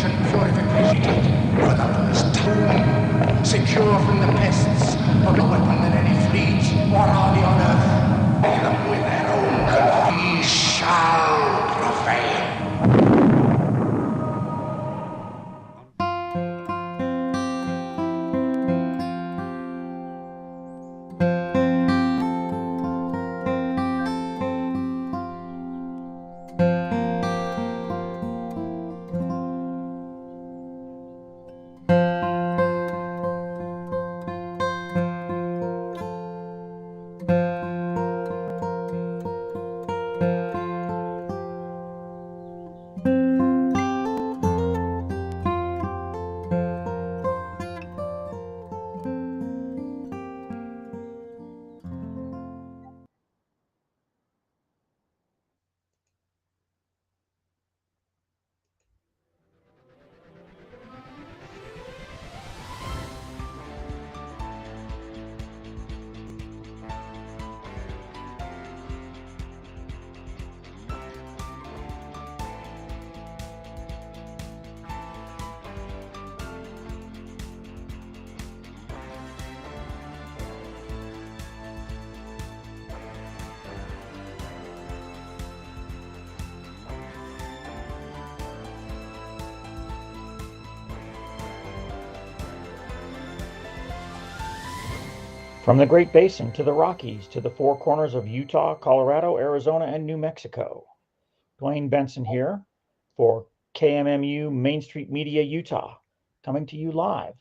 ancient purification for the first time. Secure from the pests of the weapon that any fleet or army on earth may them with their own. We shall prevail. From the Great Basin to the Rockies to the four corners of Utah, Colorado, Arizona, and New Mexico. Dwayne Benson here for KMMU Main Street Media Utah, coming to you live.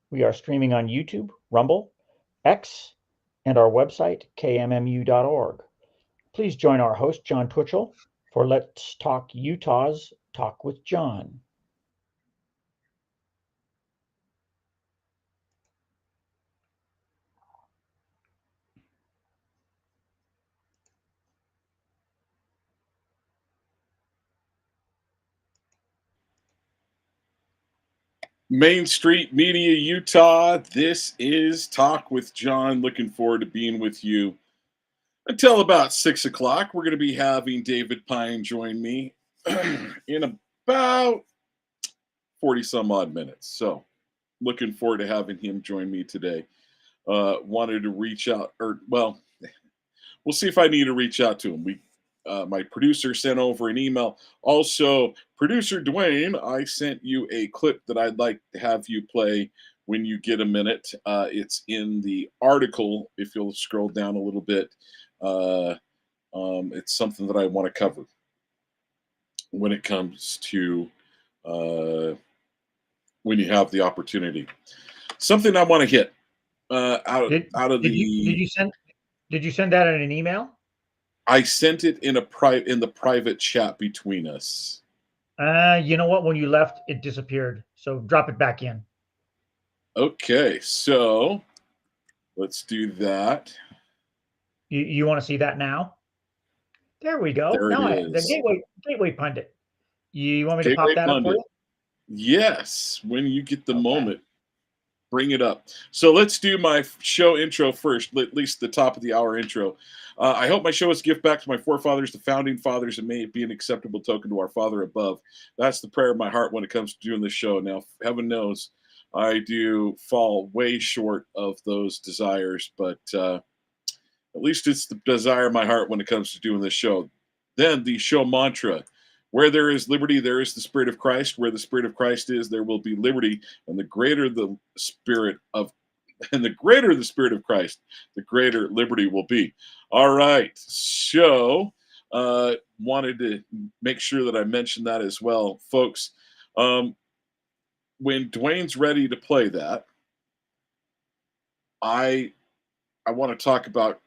We are streaming on YouTube, Rumble, X, and our website, kmmu.org. Please join our host, John Twitchell, for Let's Talk Utah's Talk with John. Main Street Media Utah, this is Talk with John. Looking forward to being with you until about 6 o'clock. We're going to be having David Pyne join me in about 40 some odd minutes. So looking forward to having him join me today. Wanted to reach out, we'll see if I need to reach out to him. My producer sent over an email. Also, producer Dwayne, I sent you a clip that I'd like to have you play when you get a minute. It's in the article. If you'll scroll down a little bit, it's something that I want to cover when it comes to when you have the opportunity. Something I want to hit Did you send that in an email? I sent it in the private chat between us. You know what? When you left, it disappeared. So drop it back in. Okay, so let's do that. You want to see that now? There we go. There now it is. The Gateway Pundit. You want me to pop that up for you? Yes, when you get the moment. Bring it up. So let's do my show intro first, at least the top of the hour intro. I hope my show is a gift back to my forefathers, the founding fathers, and may it be an acceptable token to our Father above. That's the prayer of my heart when it comes to doing this show. Now, heaven knows I do fall way short of those desires, but at least it's the desire of my heart when it comes to doing this show. Then the show mantra. Where there is liberty, there is the Spirit of Christ. Where the Spirit of Christ is, there will be liberty. And the greater the Spirit of Christ, the greater liberty will be. All right. So wanted to make sure that I mentioned that as well. Folks, when Dwayne's ready to play that, I want to talk about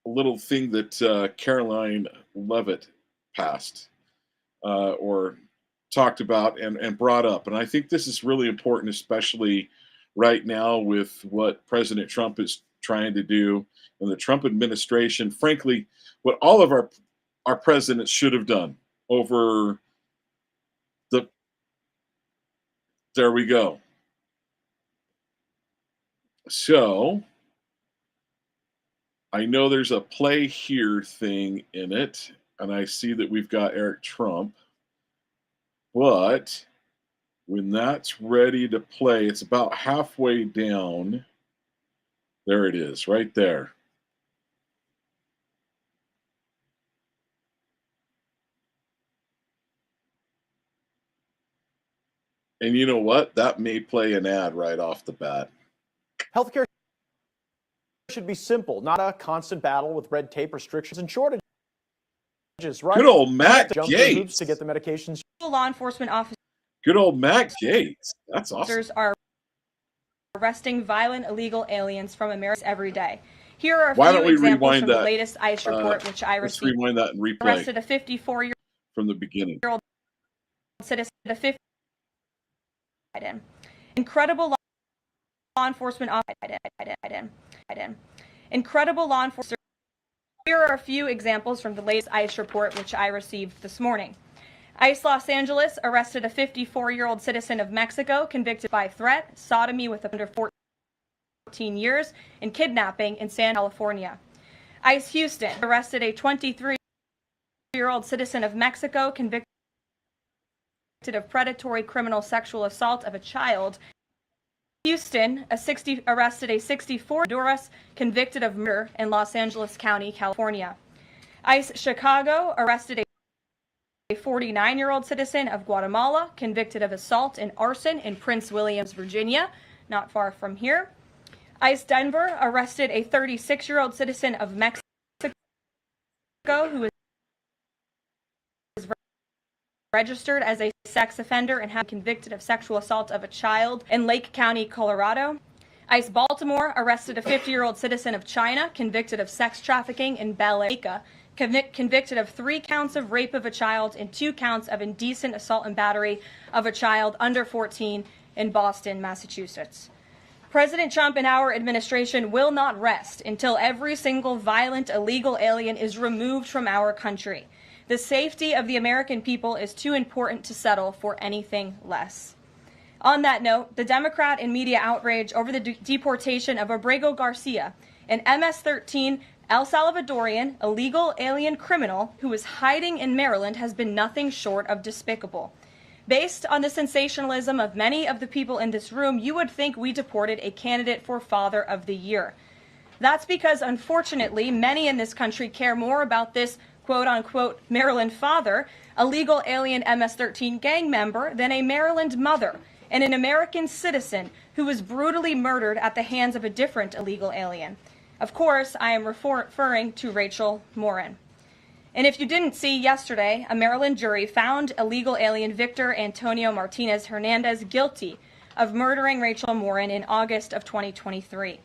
a little thing that Caroline Levitt passed or talked about and brought up. And I think this is really important, especially right now with what President Trump is trying to do and the Trump administration. Frankly, what all of our presidents should have done over the... There we go. So I know there's a play here thing in it. And I see that we've got Eric Trump, But when that's ready to play, it's about halfway down. There it is, right there. And you know what? That may play an ad right off the bat. Healthcare should be simple, not a constant battle with red tape, restrictions, and shortages. Right? Good old Matt jump through hoops Gates to get the medications. Law enforcement officers Good old Matt Gates. That's awesome. are arresting violent illegal aliens from America every day. Here are a Why few don't we examples rewind from that? the latest ICE report, which I Let's received. rewind that and replay Arrested a 54-year-old from the beginning. citizen, a 50. Incredible law enforcement Incredible law enforcement. Here are a few examples from the latest ICE report, which I received this morning. ICE Los Angeles arrested a 54-year-old citizen of Mexico convicted by threat, sodomy with under 14 years, and kidnapping in San California. ICE Houston arrested a 23-year-old citizen of Mexico convicted of predatory criminal sexual assault of a child. Houston arrested a 64-year-old Honduras convicted of murder in Los Angeles County, California. ICE Chicago arrested a 49-year-old citizen of Guatemala convicted of assault and arson in Prince Williams, Virginia, not far from here. ICE Denver arrested a 36-year-old citizen of Mexico who was registered as a sex offender and had convicted of sexual assault of a child in Lake County, Colorado. ICE Baltimore arrested a 50-year-old citizen of China convicted of sex trafficking in Bel Air, convicted of 3 counts of rape of a child and 2 counts of indecent assault and battery of a child under 14 in Boston, Massachusetts. President Trump and our administration will not rest until every single violent illegal alien is removed from our country. The safety of the American people is too important to settle for anything less. On that note, the Democrat and media outrage over the deportation of Abrego Garcia, an MS-13 El Salvadorian illegal alien criminal who is hiding in Maryland, has been nothing short of despicable. Based on the sensationalism of many of the people in this room, you would think we deported a candidate for Father of the Year. That's because, unfortunately, many in this country care more about this quote-unquote Maryland father, a legal alien MS-13 gang member, than a Maryland mother and an American citizen who was brutally murdered at the hands of a different illegal alien. Of course, I am referring to Rachel Morin. And if you didn't see yesterday, a Maryland jury found illegal alien Victor Antonio Martinez Hernandez guilty of murdering Rachel Morin in August of 2023.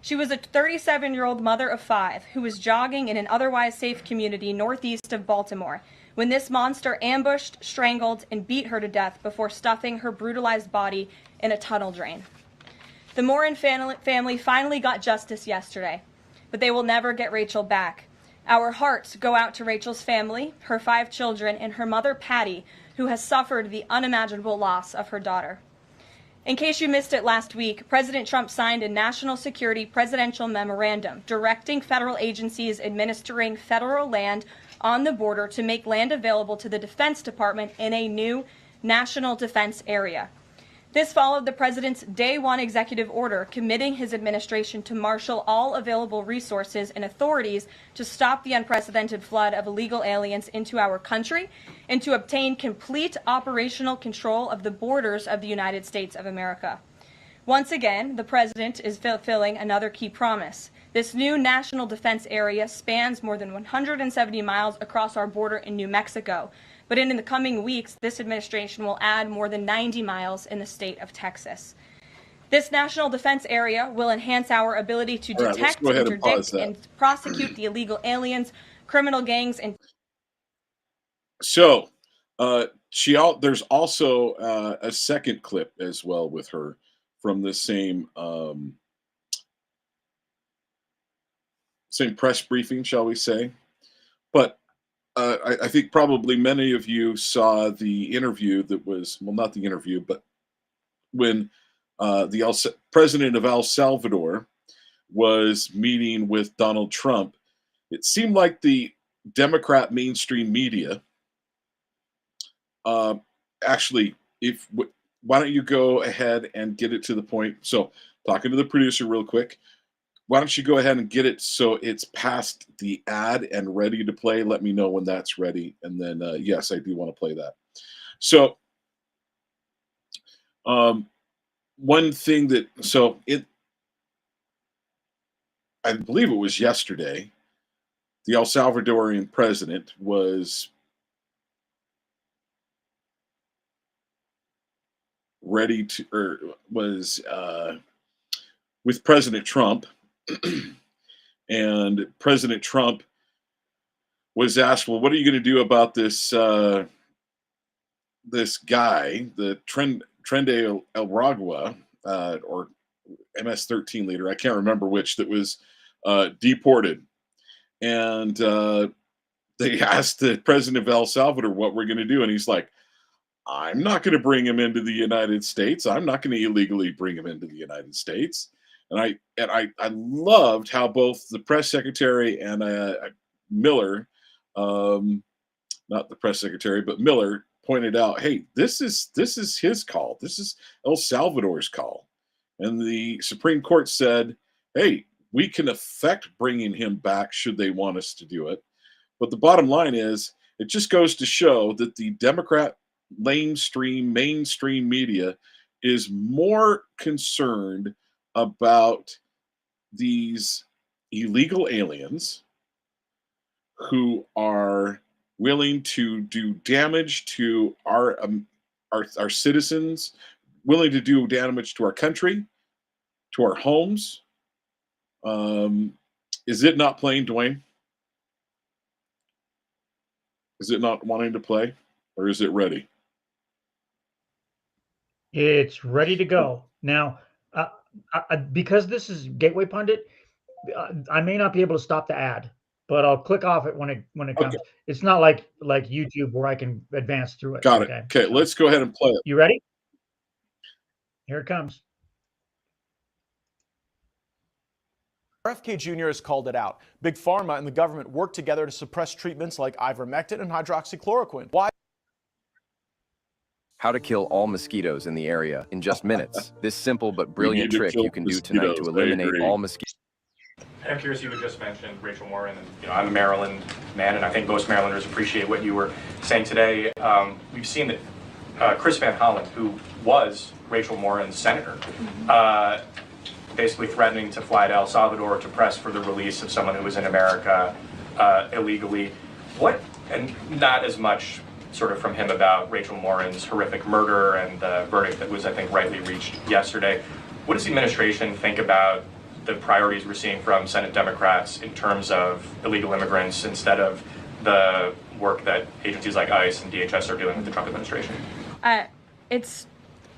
She was a 37-year-old mother of 5 who was jogging in an otherwise safe community northeast of Baltimore when this monster ambushed, strangled, and beat her to death before stuffing her brutalized body in a tunnel drain. The Morin family finally got justice yesterday, but they will never get Rachel back. Our hearts go out to Rachel's family, her 5 children, and her mother, Patty, who has suffered the unimaginable loss of her daughter. In case you missed it last week, President Trump signed a national security presidential memorandum directing federal agencies administering federal land on the border to make land available to the Defense Department in a new national defense area. This followed the president's Day 1 executive order committing his administration to marshal all available resources and authorities to stop the unprecedented flood of illegal aliens into our country and to obtain complete operational control of the borders of the United States of America. Once again, the president is fulfilling another key promise. This new national defense area spans more than 170 miles across our border in New Mexico. But in the coming weeks, this administration will add more than 90 miles in the state of Texas. This national defense area will enhance our ability to detect, interdict, and prosecute the illegal aliens, criminal gangs, and... So, there's also a second clip as well with her from the same press briefing, shall we say. But I think probably many of you saw the interview that was, well, not the interview, but when the president of El Salvador was meeting with Donald Trump, it seemed like the Democrat mainstream media actually, why don't you go ahead and get it to the point? So, talking to the producer real quick, why don't you go ahead and get it so it's past the ad and ready to play? Let me know when that's ready, and then yes, I do want to play that. So, one thing that I believe it was yesterday, the El Salvadorian president was ready to, or was with President Trump, and President Trump was asked, "Well, what are you going to do about this this guy, the Trende El Ragua, or MS-13 leader? I can't remember which, that was deported." And they asked the president of El Salvador what we're going to do, and he's like, "I'm not going to bring him into the United States. I'm not going to illegally bring him into the United States." And I loved how both the press secretary and Miller, not the press secretary, but Miller pointed out, "Hey, this is his call. This is El Salvador's call." And the Supreme Court said, "Hey, we can affect bringing him back should they want us to do it." But the bottom line is, it just goes to show that the Democrat mainstream media is more concerned about these illegal aliens who are willing to do damage to our citizens, willing to do damage to our country, to our homes. Is it not playing, Dwayne? Is it not wanting to play, or is it ready? It's ready to go. Now, because this is Gateway Pundit, I may not be able to stop the ad, but I'll click off it when it comes. Okay. It's not like YouTube where I can advance through it. Got it. Okay, So, let's go ahead and play it. you ready? Here it comes. RFK Jr. has called it out. Big Pharma and the government work together to suppress treatments like ivermectin and hydroxychloroquine. Why? How to kill all mosquitoes in the area in just minutes. This simple but brilliant trick you can do tonight to eliminate all mosquitoes. I'm curious, you had just mentioned Rachel Morin, and I'm a Maryland man, and I think most Marylanders appreciate what you were saying today. We've seen that Chris Van Hollen, who was Rachel Morin's senator, basically threatening to fly to El Salvador to press for the release of someone who was in America illegally. And not as much sort of from him about Rachel Morin's horrific murder and the verdict that was, I think, rightly reached yesterday. What does the administration think about the priorities we're seeing from Senate Democrats in terms of illegal immigrants instead of the work that agencies like ICE and DHS are doing with the Trump administration? It's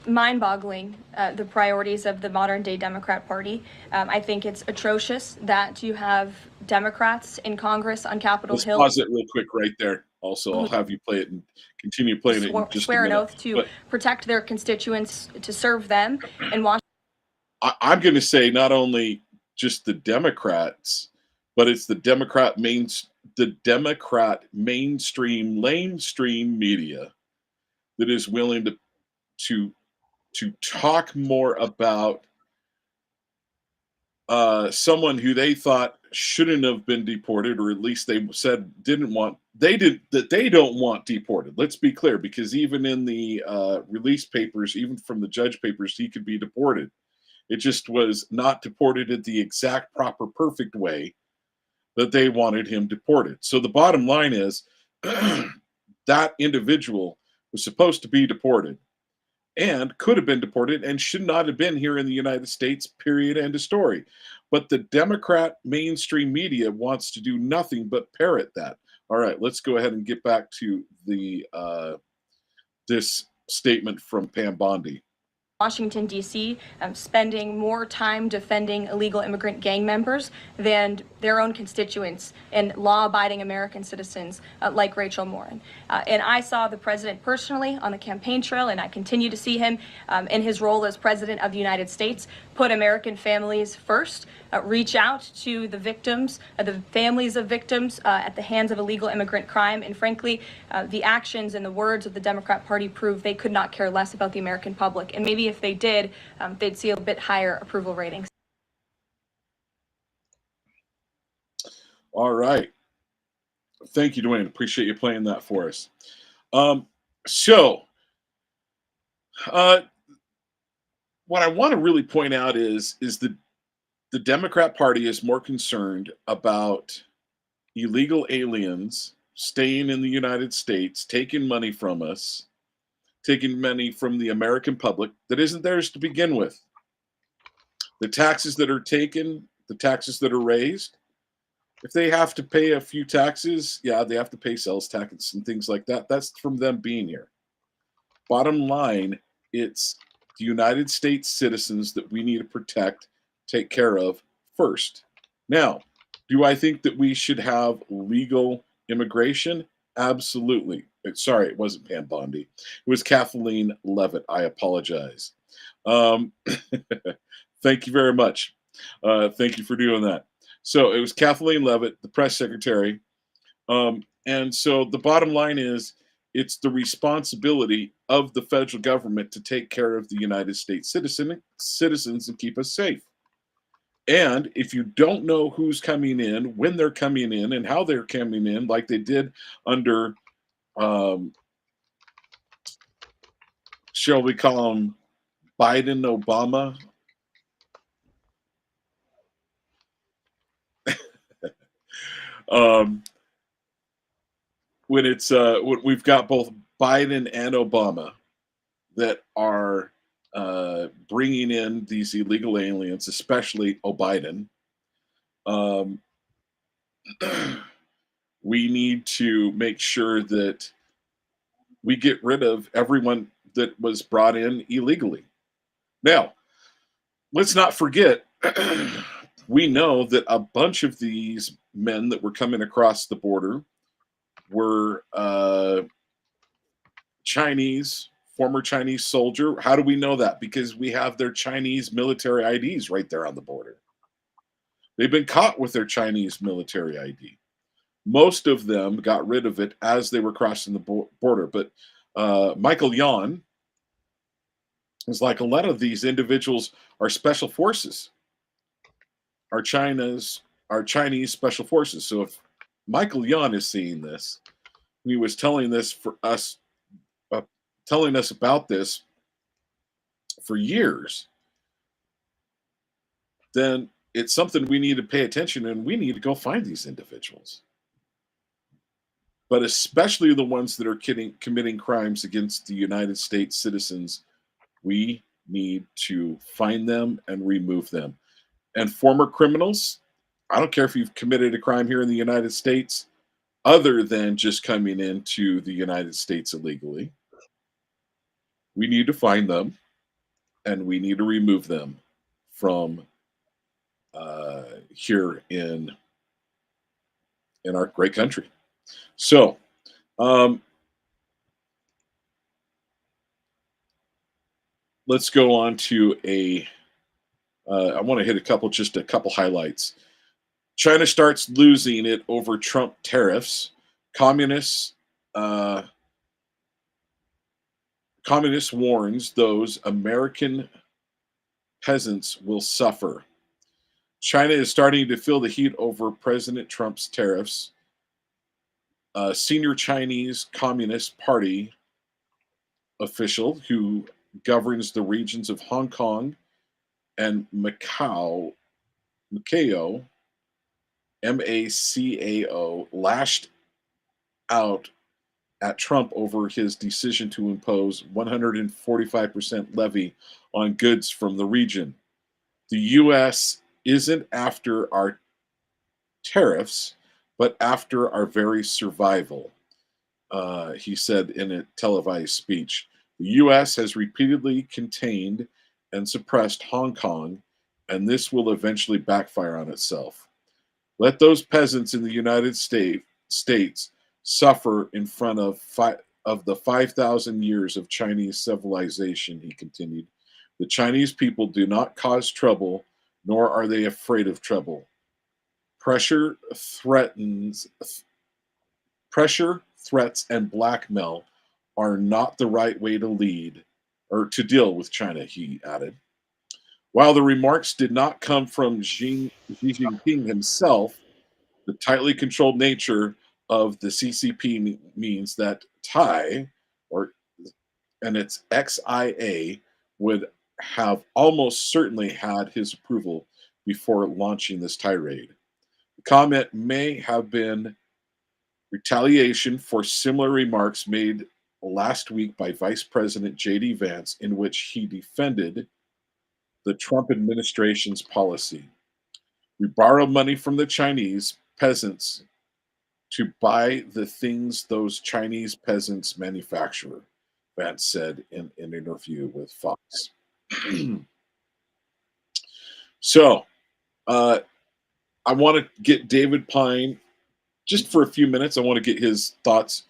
mind-boggling, the priorities of the modern-day Democrat Party. I think it's atrocious that you have Democrats in Congress on Capitol Hill. Let's pause it real quick right there. Also, I'll have you play it and continue playing it in just swear a minute. an oath to protect their constituents, to serve them, and Washington. I'm going to say not only just the Democrats, but it's the Democrat mainstream media that is willing to talk more about someone who they thought shouldn't have been deported, or at least they said they don't want deported. Let's be clear, because even in the release papers, even from the judge papers, he could be deported. It just was not deported in the exact proper perfect way that they wanted him deported. So the bottom line is that individual was supposed to be deported and could have been deported and should not have been here in the United States, period, end of story. But the Democrat mainstream media wants to do nothing but parrot that. All right, let's go ahead and get back to the this statement from Pam Bondi. Washington, D.C., spending more time defending illegal immigrant gang members than their own constituents and law-abiding American citizens like Rachel Morin. And I saw the president personally on the campaign trail, and I continue to see him in his role as president of the United States put American families first, reach out to the victims, the families of victims at the hands of illegal immigrant crime. And frankly, the actions and the words of the Democrat Party prove they could not care less about the American public. And maybe if they did, they'd see a bit higher approval ratings. All right. Thank you, Dwayne. Appreciate you playing that for us. What I want to really point out is the Democrat Party is more concerned about illegal aliens staying in the United States, taking money from us, taking money from the American public that isn't theirs to begin with. The taxes that are taken, the taxes that are raised, if they have to pay a few taxes, yeah, they have to pay sales tax and things like that. That's from them being here. Bottom line, it's the United States citizens that we need to protect, take care of first. Now, do I think that we should have legal immigration? Absolutely. Sorry, it wasn't Pam Bondi. It was Kathleen Leavitt. I apologize. Thank you very much. Thank you for doing that. So it was Kathleen Leavitt, the press secretary. And so the bottom line is, it's the responsibility of the federal government to take care of the United States citizens and keep us safe. And if you don't know who's coming in, when they're coming in, and how they're coming in, like they did under, shall we call them Biden, Obama? When it's we've got both Biden and Obama that are bringing in these illegal aliens, especially Biden. We need to make sure that we get rid of everyone that was brought in illegally. Now, let's not forget, we know that a bunch of these men that were coming across the border were Chinese, former Chinese soldier. How do we know that? Because we have their Chinese military IDs right there on the border. They've been caught with their Chinese military ID. Most of them got rid of it as they were crossing the border. But Michael Yan is like, a lot of these individuals are special forces, are Chinese special forces. So if Michael Yan is seeing this, he was telling this for us, telling us about this for years, then it's something we need to pay attention, and we need to go find these individuals. But especially the ones that are committing crimes against the United States citizens, we need to find them and remove them. And former criminals, I don't care if you've committed a crime here in the United States, other than just coming into the United States illegally, we need to find them and we need to remove them from here in our great country. So, let's go on to I want to hit a couple highlights. China starts losing it over Trump tariffs. Communists warns those American peasants will suffer. China is starting to feel the heat over President Trump's tariffs. Senior Chinese Communist Party official who governs the regions of Hong Kong and Macau, MACAO, lashed out at Trump over his decision to impose 145% levy on goods from the region. The U.S. isn't after our tariffs, but after our very survival, he said in a televised speech. The U.S. has repeatedly contained and suppressed Hong Kong, and this will eventually backfire on itself. Let those peasants in the United States suffer in front of the 5,000 years of Chinese civilization, he continued. The Chinese people do not cause trouble, nor are they afraid of trouble. Pressure, threats, and blackmail are not the right way to lead or to deal with China, he added. While the remarks did not come from Xi Jinping himself, the tightly controlled nature of the CCP means that TAI, and its XIA, would have almost certainly had his approval before launching this tirade. The comment may have been retaliation for similar remarks made last week by Vice President J.D. Vance, in which he defended the Trump administration's policy. We borrow money from the Chinese peasants to buy the things those Chinese peasants manufacture, Vance said in an interview with Fox. So, I want to get David Pyne just for a few minutes. I want to get his thoughts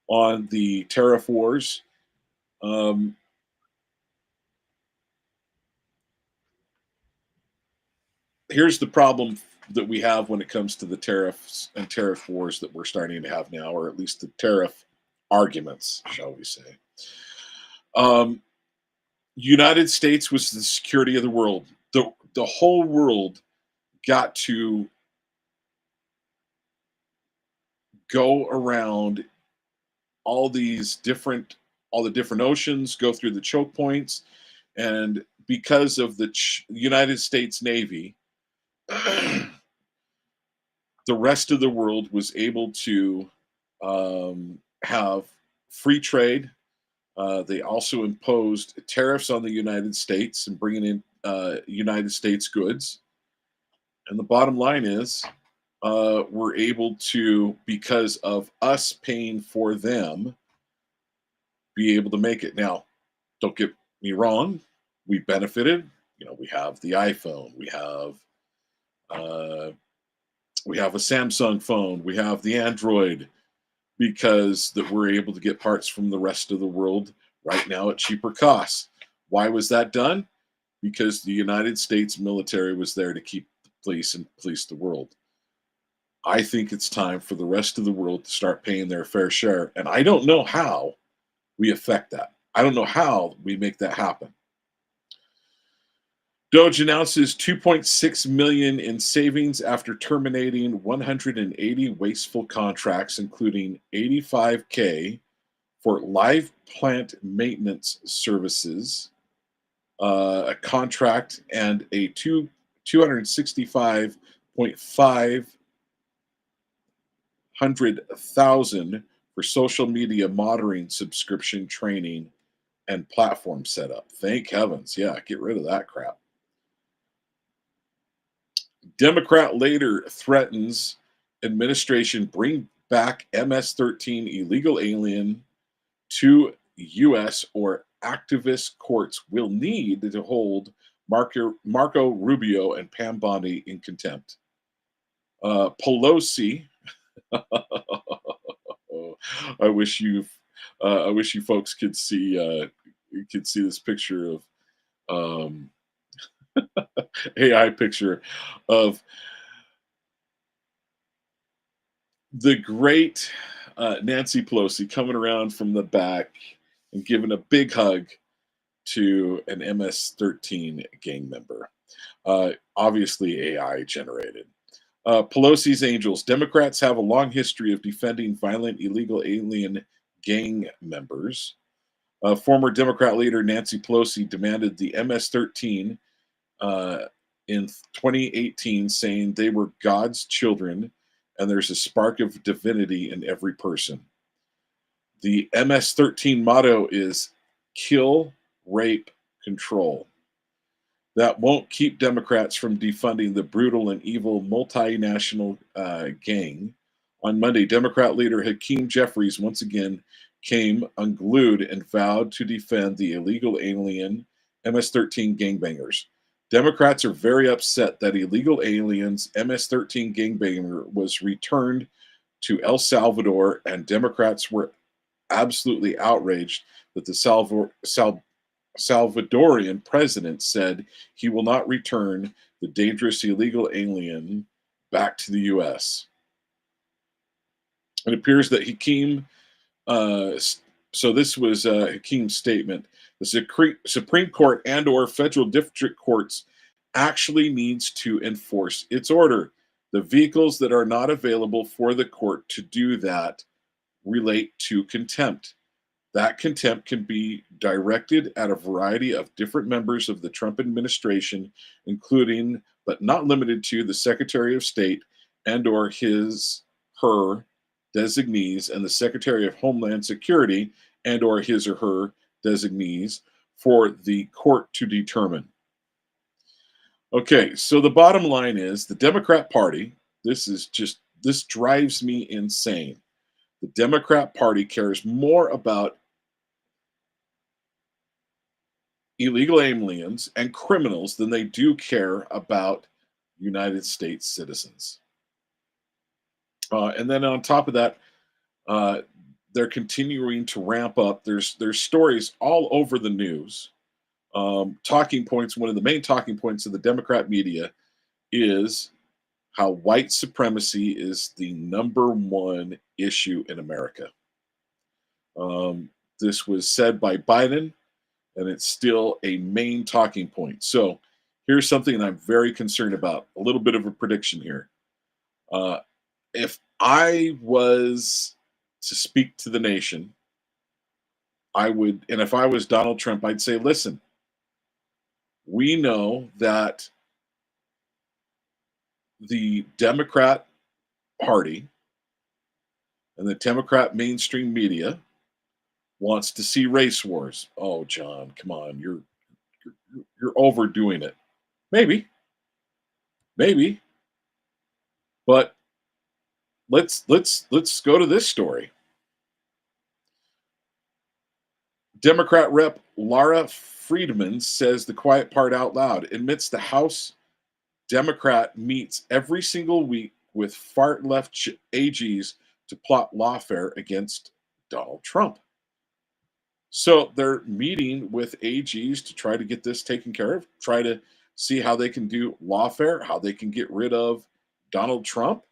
on the tariff wars. Here's the problem that we have when it comes to the tariffs and tariff wars that we're starting to have now, or at least the tariff arguments, shall we say. United States was the security of the world. The whole world got to go around all the different oceans, go through the choke points, and because of the United States Navy, the rest of the world was able to have free trade. They also imposed tariffs on the United States and bringing in United States goods. And the bottom line is, we're able to, because of us paying for them, be able to make it. Now, don't get me wrong, we benefited. We have the iPhone, we have a Samsung phone, we have the Android, because that we're able to get parts from the rest of the world right now at cheaper costs. Why was that done? Because the United States military was there to keep the police and police the world. I think it's time for the rest of the world to start paying their fair share. And I don't know how we affect that. I don't know how we make that happen. Doge announces $2.6 million in savings after terminating 180 wasteful contracts, including $85K for live plant maintenance services, a contract, and a $265,500 for social media monitoring subscription training and platform setup. Thank heavens. Yeah, get rid of that crap. Democrat later threatens administration bring back MS-13 illegal alien to U.S. or activist courts will need to hold Marco Rubio and Pam Bondi in contempt. Pelosi, I wish you folks could see this picture of AI picture of the great Nancy Pelosi coming around from the back and giving a big hug to an MS-13 gang member. Obviously AI generated. Pelosi's Angels. Democrats have a long history of defending violent illegal alien gang members. Former Democrat leader Nancy Pelosi demanded the MS-13 in 2018, saying they were God's children and there's a spark of divinity in every person. The MS-13 motto is kill, rape, control. That won't keep Democrats from defunding the brutal and evil multinational gang. On Monday, Democrat leader Hakeem Jeffries once again came unglued and vowed to defend the illegal alien MS-13 gangbangers. Democrats are very upset that illegal aliens MS-13 gangbanger was returned to El Salvador, and Democrats were absolutely outraged that the Salvadorian president said he will not return the dangerous illegal alien back to the U.S. It appears that Hakeem, so this was Hakeem's statement, the Supreme Court and or federal district courts actually needs to enforce its order. The vehicles that are not available for the court to do that relate to contempt. That contempt can be directed at a variety of different members of the Trump administration, including, but not limited to, the Secretary of State and or her designees, and the Secretary of Homeland Security and or his or her designees, for the court to determine. Okay, so the bottom line is the Democrat Party, this drives me insane. The Democrat Party cares more about illegal aliens and criminals than they do care about United States citizens. And then on top of that, they're continuing to ramp up. There's stories all over the news. Talking points, one of the main talking points of the Democrat media is how white supremacy is the #1 issue in America. This was said by Biden, and it's still a main talking point. So here's something I'm very concerned about. A little bit of a prediction here. If I was to speak to the nation, I would, and if I was Donald Trump, I'd say, listen, we know that the Democrat Party and the Democrat mainstream media wants to see race wars. Oh, John, come on, you're overdoing it. Maybe, but let's go to this story. Democrat Rep. Laura Friedman says the quiet part out loud, admits the House Democrat meets every single week with far-left AGs to plot lawfare against Donald Trump. So they're meeting with AGs to try to get this taken care of, try to see how they can do lawfare, how they can get rid of Donald Trump.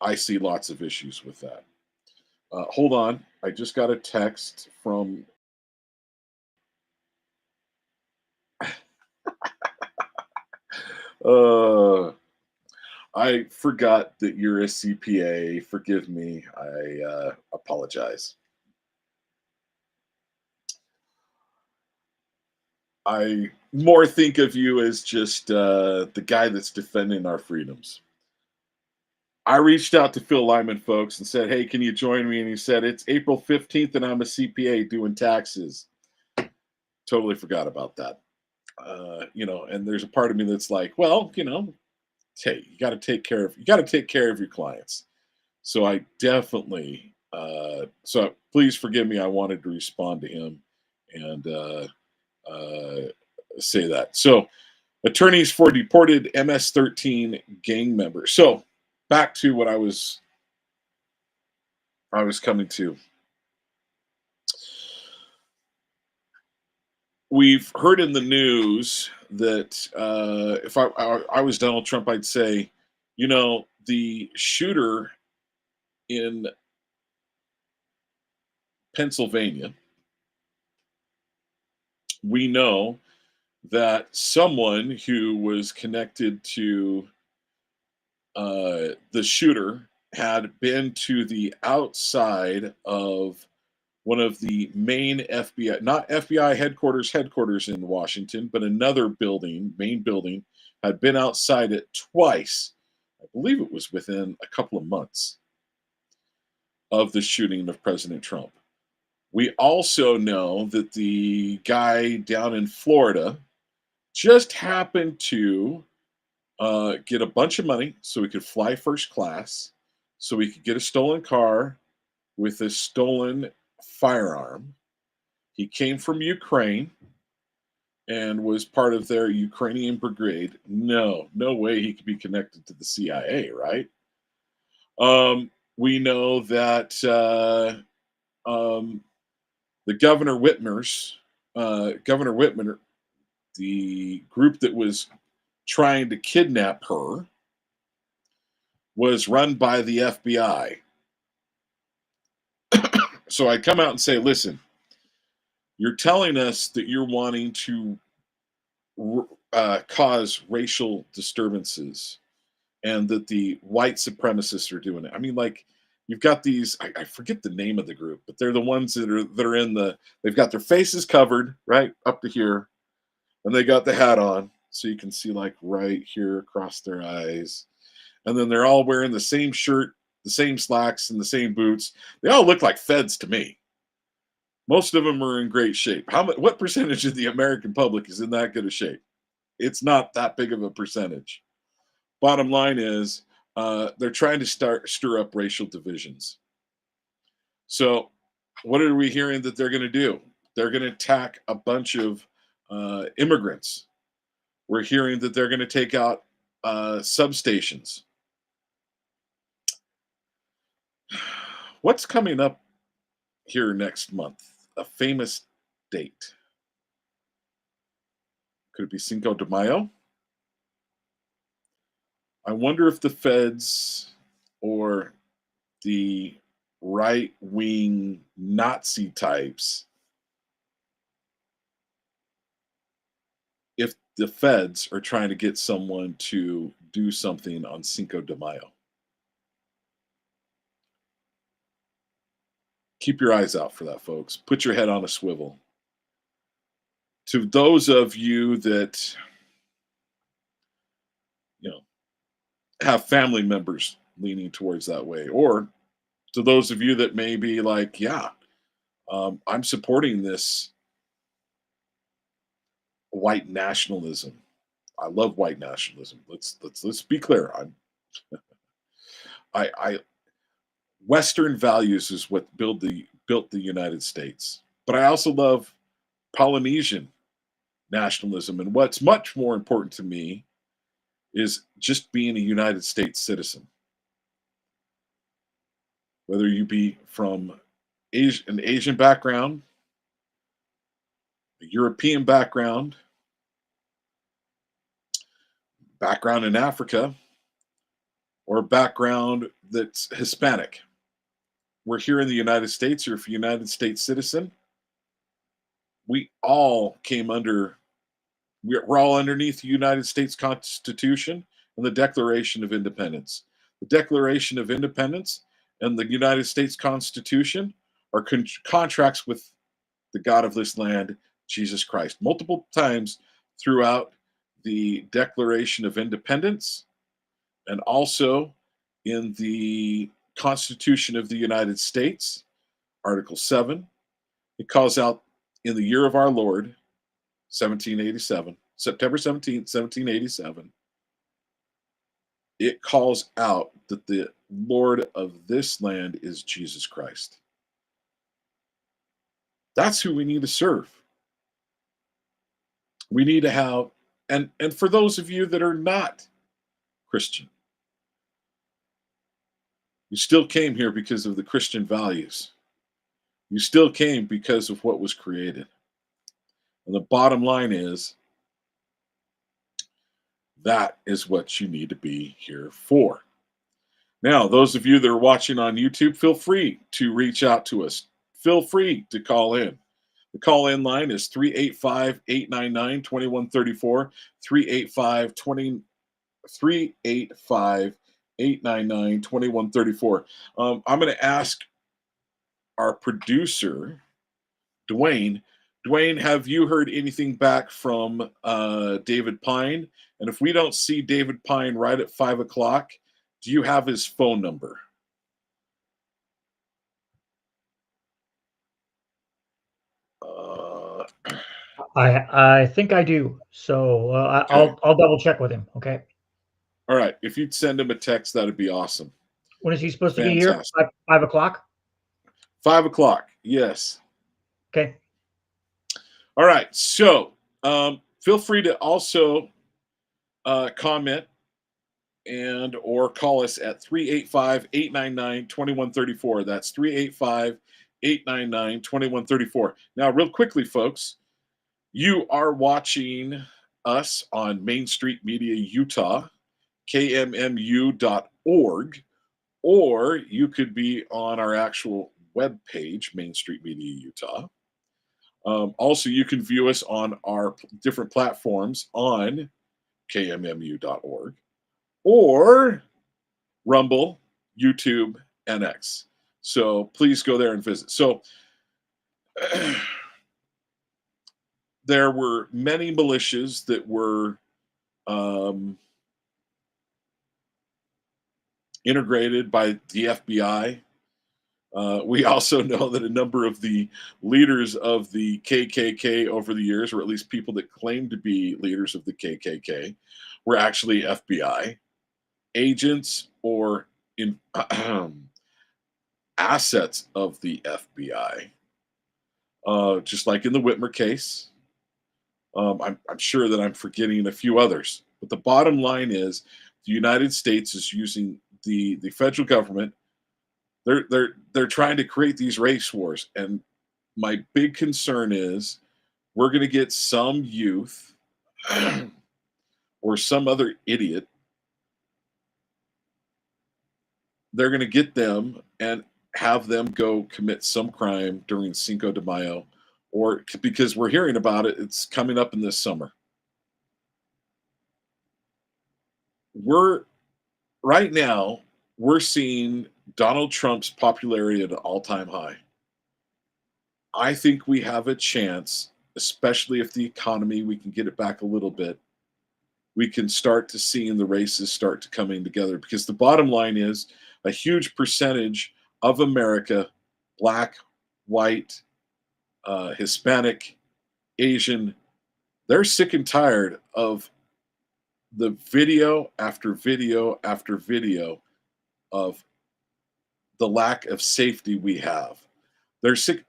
I see lots of issues with that. Hold on. I just got a text from I forgot that you're a CPA. Forgive me. I apologize. I more think of you as just the guy that's defending our freedoms. I reached out to Phil Lyman, folks, and said, hey, can you join me? And he said, it's April 15th and I'm a CPA doing taxes. Totally forgot about that. And there's a part of me that's like, well, hey, you got to take care of your clients. So I definitely, so please forgive me. I wanted to respond to him and say that. So attorneys for deported MS-13 gang members. So back to what I was coming to. We've heard in the news that if I was Donald Trump, I'd say, the shooter in Pennsylvania, we know that someone who was connected to the shooter had been to the outside of one of the main FBI, not FBI headquarters in Washington, but another main building, had been outside it twice. I believe it was within a couple of months of the shooting of President Trump. We also know that the guy down in Florida just happened to get a bunch of money so he could fly first class, so he could get a stolen car with a stolen firearm. He came from Ukraine and was part of their Ukrainian brigade. No way he could be connected to the CIA, right? We know that the Governor Whitmer's Governor Whitman, the group that was trying to kidnap her, was run by the FBI. So I come out and say, listen, you're telling us that you're wanting to cause racial disturbances and that the white supremacists are doing it. I mean, like, you've got these, I forget the name of the group, but they're the ones that are in the, they've got their faces covered right up to here, and they got the hat on, so you can see like right here across their eyes. And then they're all wearing the same shirt, the same slacks, and the same boots. They all look like feds to me. Most of them are in great shape. What percentage of the American public is in that good of shape? It's not that big of a percentage. Bottom line is, they're trying to stir up racial divisions. So what are we hearing that they're going to do? They're going to attack a bunch of immigrants. We're hearing that they're going to take out substations. What's coming up here next month? A famous date. Could it be Cinco de Mayo? I wonder if the feds or the right-wing Nazi types, if the feds are trying to get someone to do something on Cinco de Mayo. Keep your eyes out for that, folks. Put your head on a swivel. To those of you that, you know, have family members leaning towards that way, or to those of you that may be like, yeah, I'm supporting this white nationalism. I love white nationalism. Let's be clear. I Western values is what built the United States. But I also love Polynesian nationalism. And what's much more important to me is just being a United States citizen. Whether you be from an Asian background, a European background in Africa, or a background that's Hispanic. We're here in the United States, or if you're a United States citizen, we all came under, we're all underneath the United States Constitution and the Declaration of Independence. The Declaration of Independence and the United States Constitution are contracts with the God of this land, Jesus Christ. Multiple times throughout the Declaration of Independence and also in the Constitution of the United States, Article 7, it calls out in the year of our Lord, 1787, September 17th, 1787, it calls out that the Lord of this land is Jesus Christ. That's who we need to serve. We need to have, and for those of you that are not Christian, you still came here because of the Christian values. You still came because of what was created. And the bottom line is, that is what you need to be here for. Now, those of you that are watching on YouTube, feel free to reach out to us. Feel free to call in. The call-in line is 385-899-2134, 385-899-2134. I'm going to ask our producer, Dwayne. Dwayne, have you heard anything back from David Pyne? And if we don't see David Pyne right at 5 o'clock, do you have his phone number? I think I do. So Okay. I'll double check with him. Okay. All right. If you'd send him a text, that'd be awesome. When is he supposed to be here? 5 o'clock? 5 o'clock. Yes. Okay. All right. So feel free to also comment and or call us at 385-899-2134. That's 385-899-2134. Now, real quickly, folks, You are watching us on Main Street Media Utah, KMMU.org, or you could be on our actual web page, Main Street Media Utah. Also, you can view us on our different platforms on KMMU.org or Rumble, YouTube, and X. So please go there and visit. So there were many militias that were integrated by the FBI. We also know that a number of the leaders of the KKK over the years, or at least people that claimed to be leaders of the KKK, were actually FBI agents or in assets of the FBI. Just like in the Whitmer case. I'm sure that I'm forgetting a few others. But the bottom line is the United States is using the federal government. They're trying to create these race wars. And my big concern is we're going to get some youth or some other idiot. They're going to get them and have them go commit some crime during Cinco de Mayo, or because we're hearing about it, it's coming up in this summer. Right now, we're seeing Donald Trump's popularity at an all-time high. I think we have a chance, especially if the economy, we can get it back a little bit. We can start to see the races start to coming together, because the bottom line is a huge percentage of America, black, white, Hispanic, Asian, they're sick and tired of the video after video after video of the lack of safety we have. They're sick.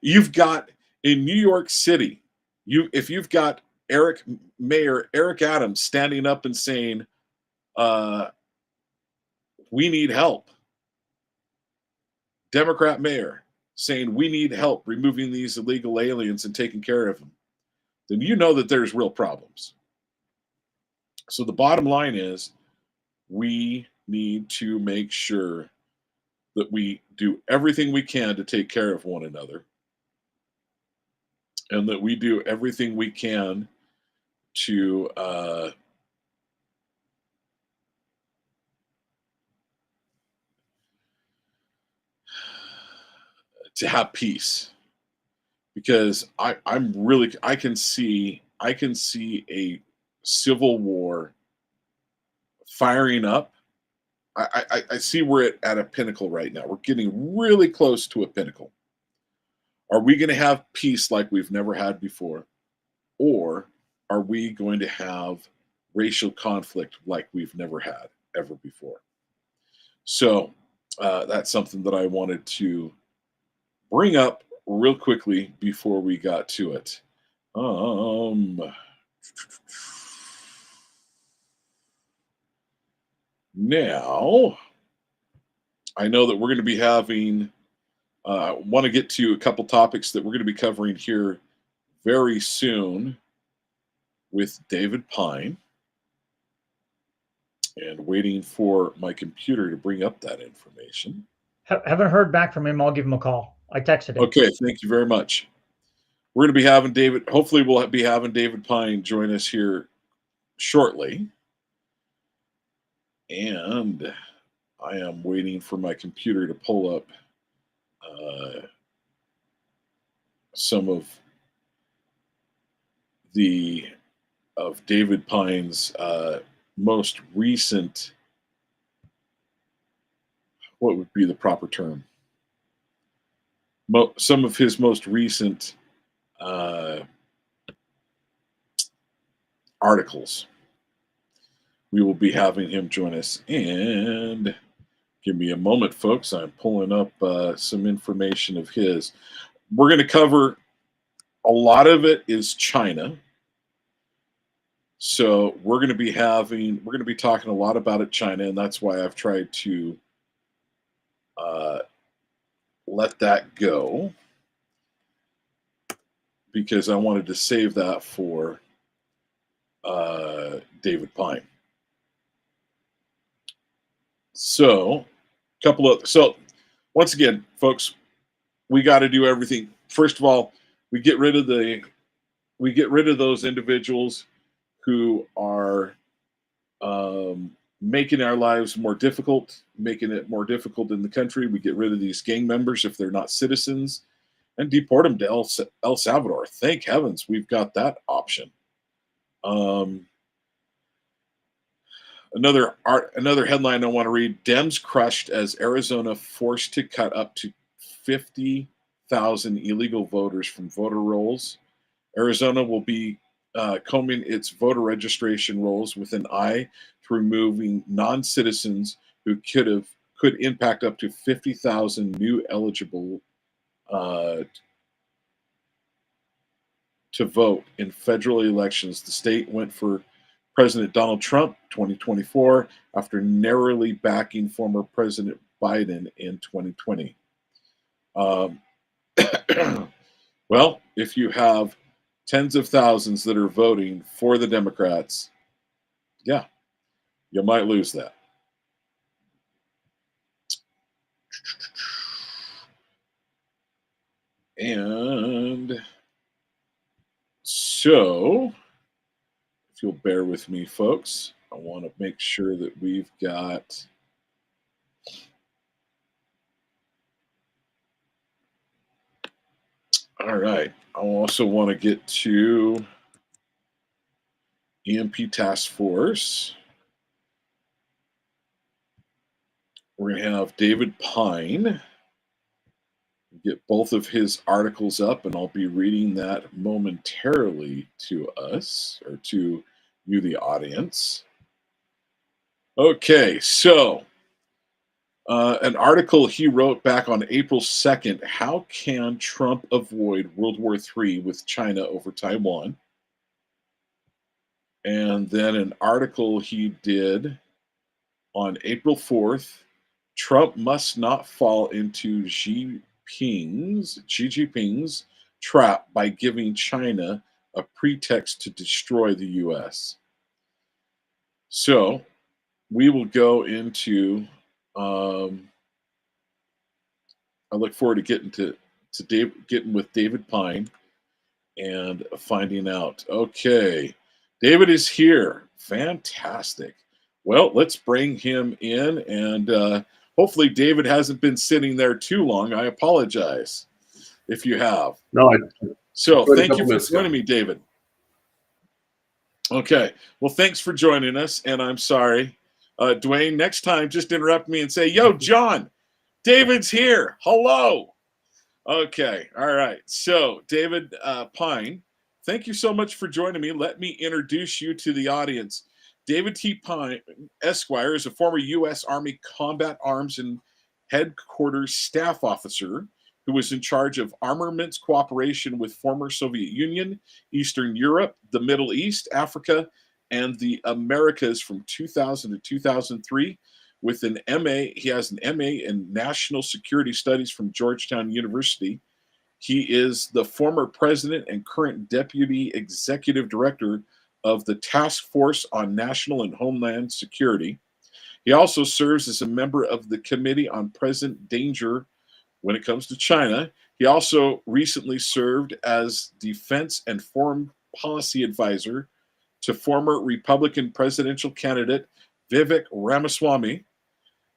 You've got in New York City, if you've got Mayor Eric Adams standing up and saying, we need help. Democrat mayor saying we need help removing these illegal aliens and taking care of them, then you know that there's real problems. So the bottom line is we need to make sure that we do everything we can to take care of one another, and that we do everything we can to have peace, because I can see a civil war firing up. I see we're at a pinnacle right now. We're getting really close to a pinnacle. Are we going to have peace like we've never had before, or are we going to have racial conflict like we've never had ever before? So that's something that I wanted to bring up real quickly before we got to it. Now, I know that we're going to be having, want to get to a couple topics that we're going to be covering here very soon with David Pyne, and waiting for my computer to bring up that information. Haven't heard back from him. I'll give him a call. I texted him. Okay, thank you very much. We're going to be having David, hopefully we'll be having David Pyne join us here shortly. And I am waiting for my computer to pull up some of David Pyne's most recent, what would be the proper term? Some of his most recent articles. We will be having him join us. And give me a moment, folks. I'm pulling up some information of his. We're going to cover, a lot of it is China. So we're going to be talking a lot about it, China, and that's why I've tried to let that go. because I wanted to save that for David Pyne. So, once again, folks, we got to do everything. First of all, we get rid of those individuals who are making our lives more difficult, making it more difficult in the country. We get rid of these gang members if they're not citizens, and deport them to El Salvador. Thank heavens we've got that option. Another headline I want to read: Dems crushed as Arizona forced to cut up to 50,000 illegal voters from voter rolls. Arizona will be combing its voter registration rolls with an eye to removing non-citizens who could impact up to 50,000 new eligible to vote in federal elections. The state went for President Donald Trump 2024 after narrowly backing former President Biden in 2020. Well, if you have tens of thousands that are voting for the Democrats, yeah, you might lose that. And so, if you'll bear with me, folks, I want to make sure that we've got all right. I also want to get to EMP Task Force. We're going to have David Pyne get both of his articles up, and I'll be reading that momentarily to us, or to you, the audience. Okay, so an article he wrote back on April 2nd, How Can Trump Avoid World War III with China over Taiwan? And then an article he did on April 4th, Trump must not fall into Xi Jinping's trap by giving China a pretext to destroy the U.S. So we will go into I look forward to getting with David Pyne and finding out. Okay, David is here. Fantastic. Well, let's bring him in, and hopefully David hasn't been sitting there too long. I apologize if you have. No, so thank you for joining me, David. Okay, well, thanks for joining us, and I'm sorry. Dwayne, next time, just interrupt me and say, yo, John, David's here. Hello. Okay. All right. So, David Pyne, thank you so much for joining me. Let me introduce you to the audience. David T. Pyne, Esquire, is a former U.S. Army Combat Arms and Headquarters staff officer who was in charge of armaments cooperation with former Soviet Union, Eastern Europe, the Middle East, Africa, and the Americas from 2000 to 2003. With an MA, he has an MA in National Security Studies from Georgetown University. He is the former president and current deputy executive director of the Task Force on National and Homeland Security. He also serves as a member of the Committee on Present Danger when it comes to China. He also recently served as defense and foreign policy advisor to former Republican presidential candidate Vivek Ramaswamy.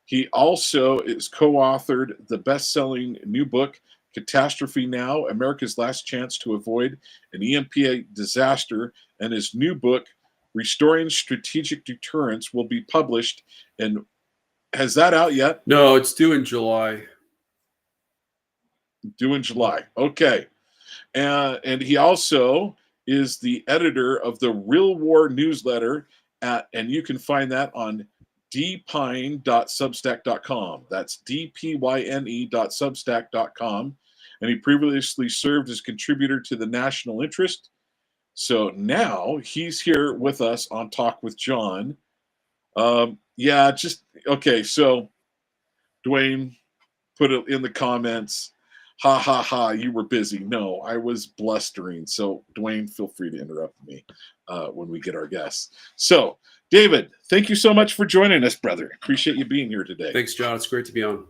He also is co-authored the best-selling new book, Catastrophe Now, America's Last Chance to Avoid an EMP Disaster, and his new book, Restoring Strategic Deterrence, will be published. And has that out yet? No, it's due in July. Due in July. Okay. And he also is the editor of the Real War newsletter and you can find that on dpyne.substack.com. That's dpyne.substack.com. And he previously served as contributor to the National Interest. So now he's here with us on Talk with John. Okay. So Dwayne, put it in the comments. Ha ha ha, you were busy. No, I was blustering. So, Dwayne, feel free to interrupt me when we get our guests. So, David, thank you so much for joining us, brother. Appreciate you being here today. Thanks, John. It's great to be on.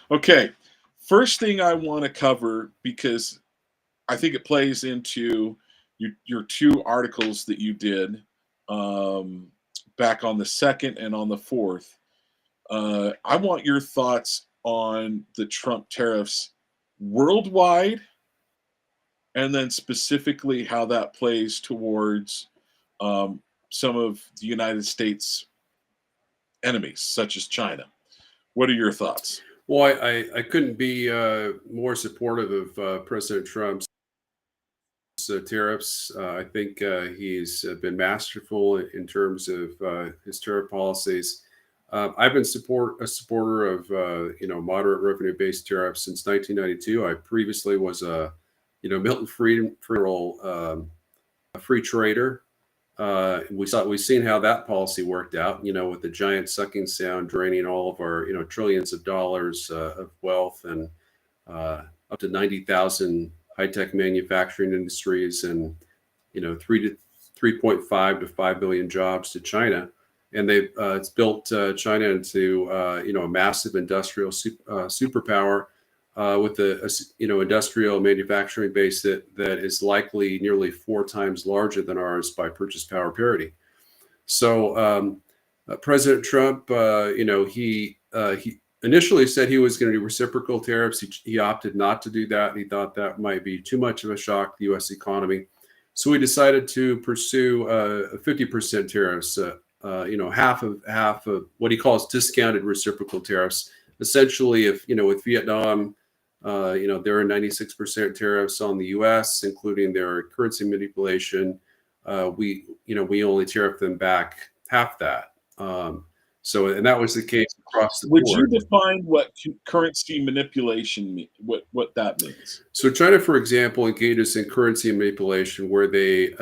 Okay, first thing I want to cover, because I think it plays into your two articles that you did back on the 2nd and on the 4th. I want your thoughts on the Trump tariffs worldwide, and then specifically how that plays towards some of the United States enemies, such as China. What are your thoughts? Well, I couldn't be more supportive of President Trump's tariffs. I think he's been masterful in terms of his tariff policies. I've been a supporter of moderate revenue-based tariffs since 1992. I previously was a Milton Friedman free trader. We've seen how that policy worked out. With the giant sucking sound draining all of our trillions of dollars of wealth, and up to 90,000 high-tech manufacturing industries, and 3.5 to 5 billion jobs to China. And it's built China into a massive industrial superpower with a industrial manufacturing base that is likely nearly 4 times larger than ours by purchase power parity. So President Trump, he initially said he was going to do reciprocal tariffs. He opted not to do that. He thought that might be too much of a shock to the U.S. economy. So he decided to pursue 50% tariffs. Half of what he calls discounted reciprocal tariffs. Essentially, if with Vietnam, there are 96% tariffs on the U.S., including their currency manipulation. We only tariff them back half that. And that was the case across the board. Would you define what currency manipulation means? What that means? So China, for example, engages in currency manipulation, where they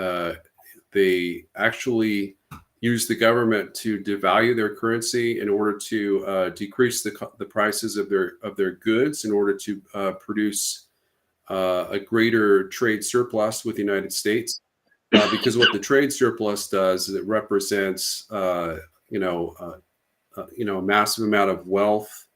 actually use the government to devalue their currency in order to decrease the prices of their goods, in order to produce a greater trade surplus with the United States. Because what the trade surplus does is it represents a massive amount of wealth,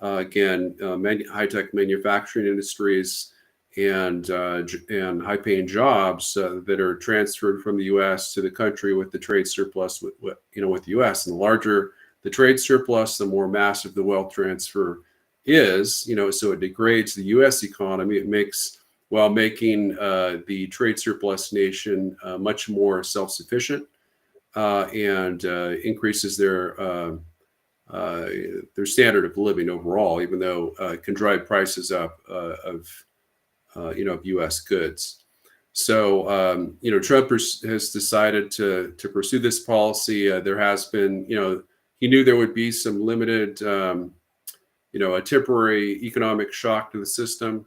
high-tech manufacturing industries, and high-paying jobs that are transferred from the U.S. to the country with the trade surplus with the U.S. And the larger the trade surplus, the more massive the wealth transfer is. So it degrades the U.S. economy. It makes, while making the trade surplus nation much more self-sufficient, and increases their standard of living overall, even though it can drive prices up of U.S. goods. So, Trump has decided to pursue this policy. There has been, he knew there would be some limited, a temporary economic shock to the system.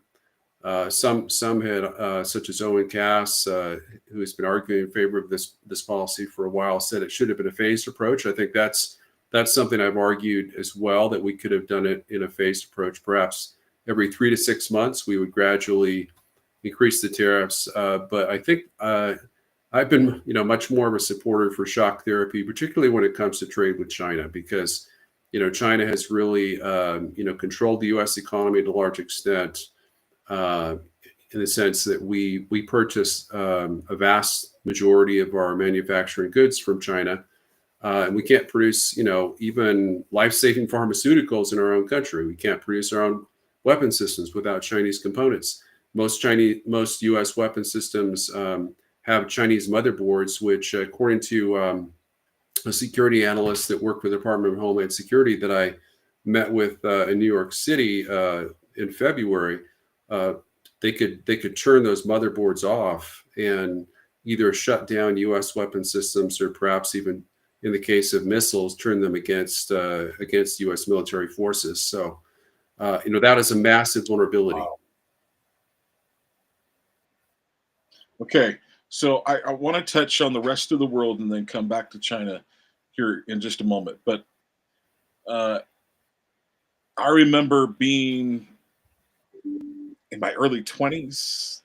Some had, such as Owen Cass, who has been arguing in favor of this policy for a while, said it should have been a phased approach. I think that's something I've argued as well, that we could have done it in a phased approach. Perhaps every 3 to 6 months, we would gradually increase the tariffs. But I think I've been, much more of a supporter for shock therapy, particularly when it comes to trade with China, because, China has really, controlled the U.S. economy to a large extent, in the sense that we purchase a vast majority of our manufacturing goods from China. And we can't produce, even life-saving pharmaceuticals in our own country. We can't produce our own weapon systems without Chinese components. Most U.S. weapon systems have Chinese motherboards, which, according to a security analyst that worked with the Department of Homeland Security that I met with in New York City in February, they could turn those motherboards off and either shut down U.S. weapon systems, or perhaps even, in the case of missiles, turn them against U.S. military forces. So, that is a massive vulnerability. Wow. Okay, so I want to touch on the rest of the world and then come back to China here in just a moment. But I remember being in my early 20s,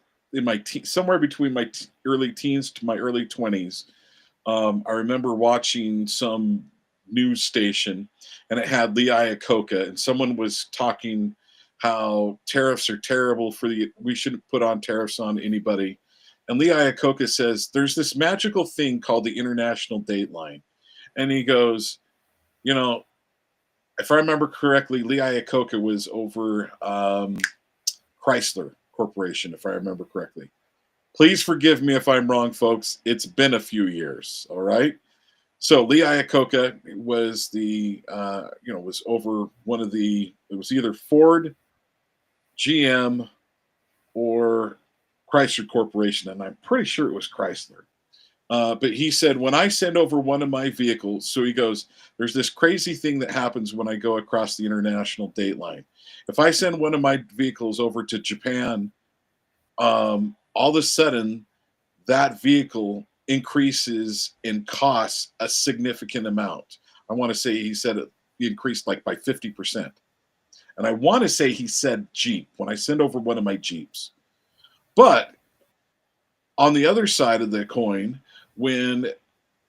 somewhere between my early teens to my early 20s. I remember watching some news station, and it had Lee Iacocca, and someone was talking how tariffs are terrible we shouldn't put on tariffs on anybody. And Lee Iacocca says there's this magical thing called the international date line. And he goes, you know, if I remember correctly, Lee Iacocca was over Chrysler Corporation, if I remember correctly. Please forgive me if I'm wrong, folks. It's been a few years, all right? So Lee Iacocca was was over it was either Ford, GM, or Chrysler Corporation, and I'm pretty sure it was Chrysler. But he said, when I send over one of my vehicles, so he goes, there's this crazy thing that happens when I go across the international date line. If I send one of my vehicles over to Japan, all of a sudden that vehicle increases in cost a significant amount. I want to say he said it increased like by 50%. And I want to say he said Jeep when I send over one of my Jeeps. But on the other side of the coin, when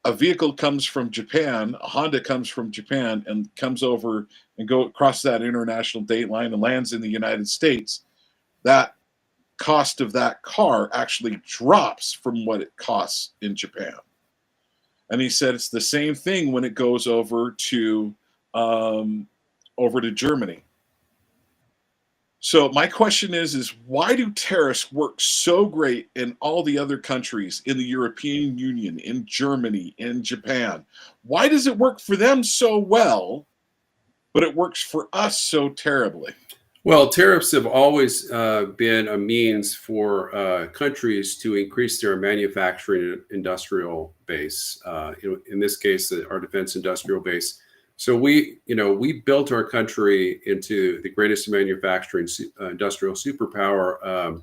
a vehicle comes from Japan, a Honda comes from Japan and comes over and go across that international date line and lands in the United States, that cost of that car actually drops from what it costs in Japan. And he said it's the same thing when it goes over to Germany. So my question is why do tariffs work so great in all the other countries, in the European Union, in Germany, in Japan? Why does it work for them so well, but it works for us so terribly? Well, tariffs have always been a means for countries to increase their manufacturing industrial base. In this case, our defense industrial base. So we built our country into the greatest manufacturing industrial superpower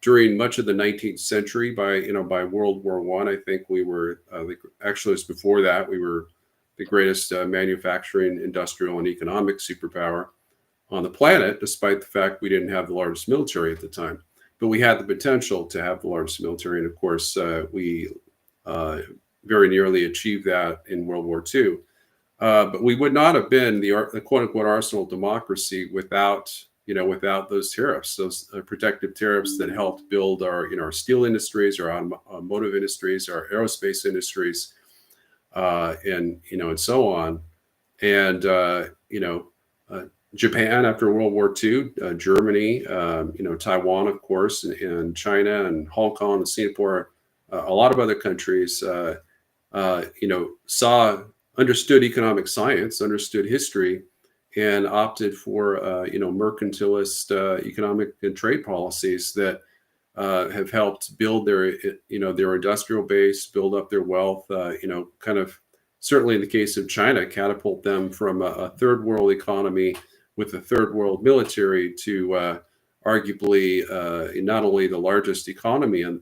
during much of the 19th century. By World War I, I think we were actually it was before that we were the greatest manufacturing, industrial, and economic superpower on the planet, despite the fact we didn't have the largest military at the time. But we had the potential to have the largest military, and of course, we very nearly achieved that in World War II. But we would not have been the quote-unquote arsenal democracy without those tariffs, those protective tariffs that helped build our steel industries, our automotive industries, our aerospace industries, and so on. And Japan after World War II, Germany, Taiwan, of course, and China and Hong Kong and Singapore, a lot of other countries, understood economic science, understood history, and opted for mercantilist economic and trade policies that have helped build their industrial base, build up their wealth, kind of certainly in the case of China, catapult them from a third world economy with a third world military to arguably not only the largest economy in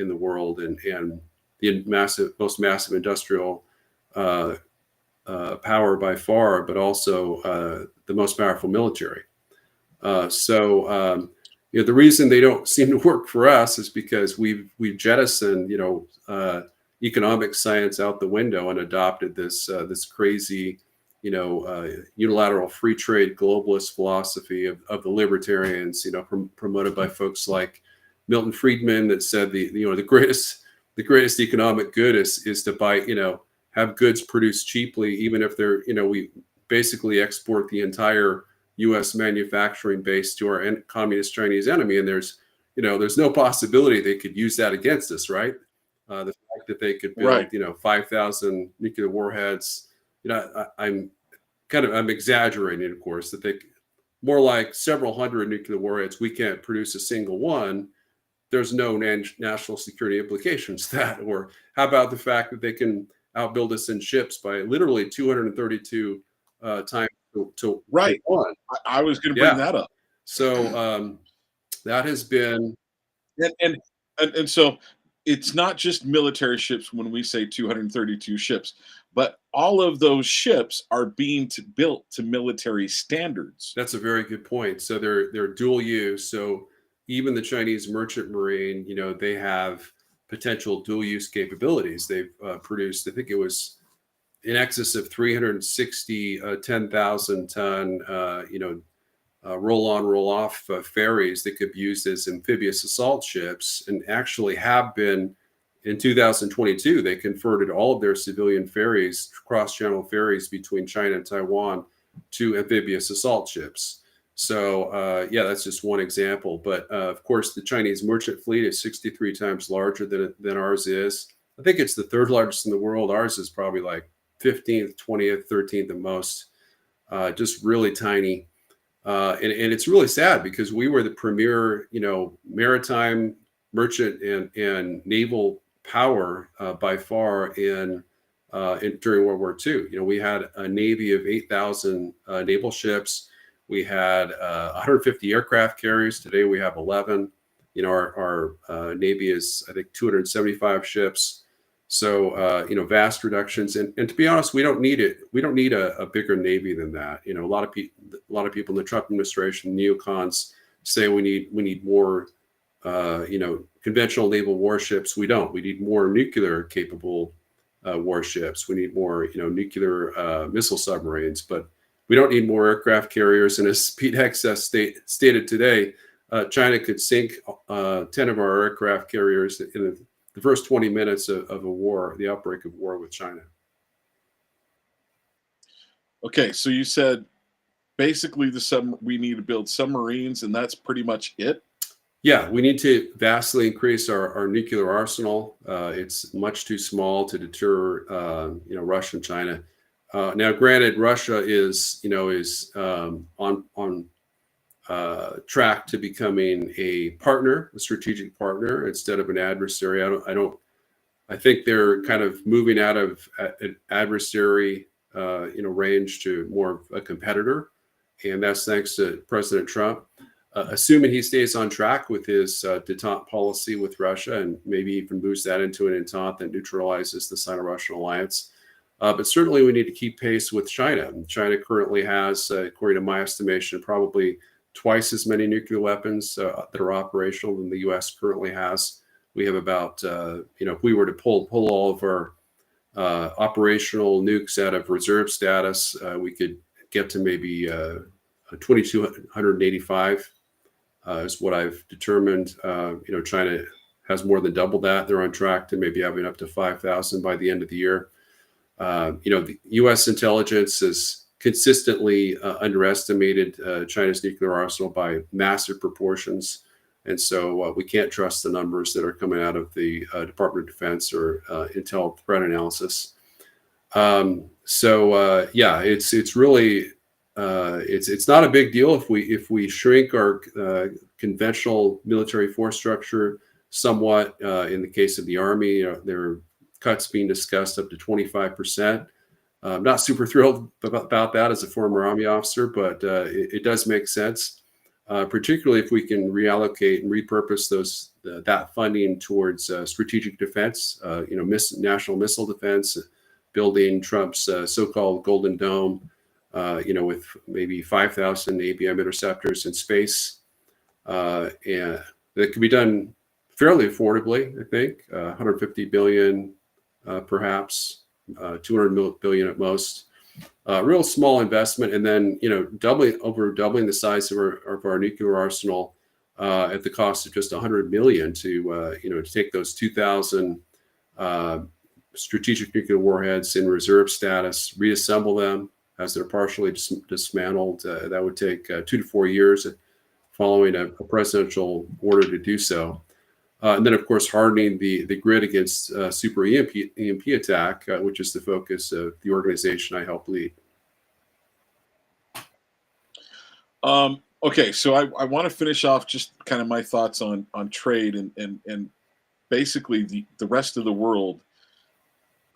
the world and the most massive industrial power by far, but also the most powerful military. The reason they don't seem to work for us is because we've jettisoned economic science out the window and adopted this crazy unilateral free trade globalist philosophy of the libertarians, promoted by folks like Milton Friedman, that said the greatest economic good is to buy, have goods produced cheaply, even if they're, we basically export the entire U.S. manufacturing base to our communist Chinese enemy, and there's no possibility they could use that against us, right? The fact that they could build, 5,000 nuclear warheads. I'm exaggerating, of course, that they more like several hundred nuclear warheads. We can't produce a single one. There's no national security implications to that. Or how about the fact that they can outbuild us in ships by literally 232 times to one? I was going to bring that up. So that has been, and so it's not just military ships when we say 232 ships. but all of those ships are being built to military standards. That's a very good point. So they're dual use. So even the Chinese merchant marine, you know, they have potential dual use capabilities. They've produced, I think it was in excess of 360 10,000 ton, roll on, roll off ferries that could be used as amphibious assault ships, and actually have been in 2022. They converted all of their civilian ferries, cross channel ferries between China and Taiwan, to amphibious assault ships. So, yeah, that's just one example. But of course, the Chinese merchant fleet is 63 times larger than ours is. I think it's the third largest in the world. Ours is probably like 15th, 20th, 13th at most, just really tiny. And it's really sad because we were the premier, maritime, merchant, and naval power by far during World War II. You know, we had a navy of 8,000 naval ships. We had 150 aircraft carriers. Today we have 11. You know, our navy is, I think, 275 ships. So, vast reductions. And to be honest, we don't need it. We don't need a bigger navy than that. You know, a lot of people in the Trump administration, neocons, say we need more, conventional naval warships. We don't. We need more nuclear capable warships. We need more, nuclear missile submarines. But we don't need more aircraft carriers. And as Pete Hegseth stated today, China could sink 10 of our aircraft carriers in the first 20 minutes of a war, the outbreak of war with China. Okay, so you said basically we need to build submarines, and that's pretty much it? Yeah, we need to vastly increase our nuclear arsenal. It's much too small to deter, Russia and China. Now, granted, Russia is on track to becoming a strategic partner instead of an adversary. I think they're kind of moving out of an adversary, range to more of a competitor, and that's thanks to President Trump. Assuming he stays on track with his détente policy with Russia, and maybe even moves that into an entente that neutralizes the Sino-Russian alliance. But certainly we need to keep pace with China. China currently has, according to my estimation, probably twice as many nuclear weapons that are operational than the U.S. currently has. We have about, if we were to pull all of our operational nukes out of reserve status, we could get to maybe 2,285 is what I've determined. China has more than double that. They're on track to maybe having up to 5,000 by the end of the year. The U.S. intelligence has consistently underestimated China's nuclear arsenal by massive proportions. And so we can't trust the numbers that are coming out of the Department of Defense or Intel threat analysis. It's really it's not a big deal if we shrink our conventional military force structure somewhat. In the case of the Army, there are cuts being discussed up to 25%. I'm not super thrilled about that as a former Army officer, but it does make sense, particularly if we can reallocate and repurpose that funding towards strategic defense, national missile defense, building Trump's so-called Golden Dome, with maybe 5,000 ABM interceptors in space, and that can be done fairly affordably. I think 150 billion, perhaps. 200 billion at most, real small investment, and then doubling the size of our nuclear arsenal at the cost of just 100 million to take those 2,000 strategic nuclear warheads in reserve status, reassemble them as they're partially dismantled. That would take 2 to 4 years, following a presidential order to do so. And then, of course, hardening the grid against super EMP attack, which is the focus of the organization I help lead. Okay, so I want to finish off just kind of my thoughts on trade and basically the rest of the world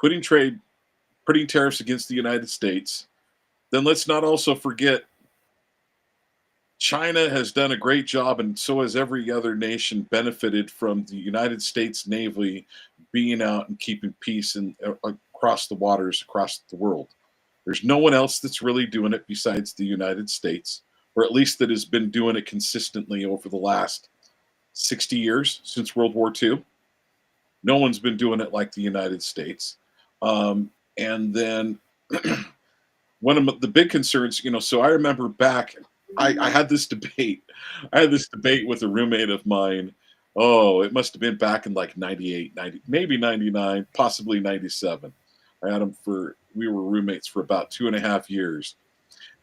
putting tariffs against the United States. Then let's not also forget China has done a great job, and so has every other nation, benefited from the United States Navy being out and keeping peace and across the waters, across the world. There's no one else that's really doing it besides the United States, or at least that has been doing it consistently over the last 60 years since World War II. No one's been doing it like the United States. And then one of the big concerns, so I remember back, I had this debate. I had this debate with a roommate of mine. Oh, it must have been back in like 98, 90, maybe 99, possibly 97. I had him we were roommates for about 2.5 years.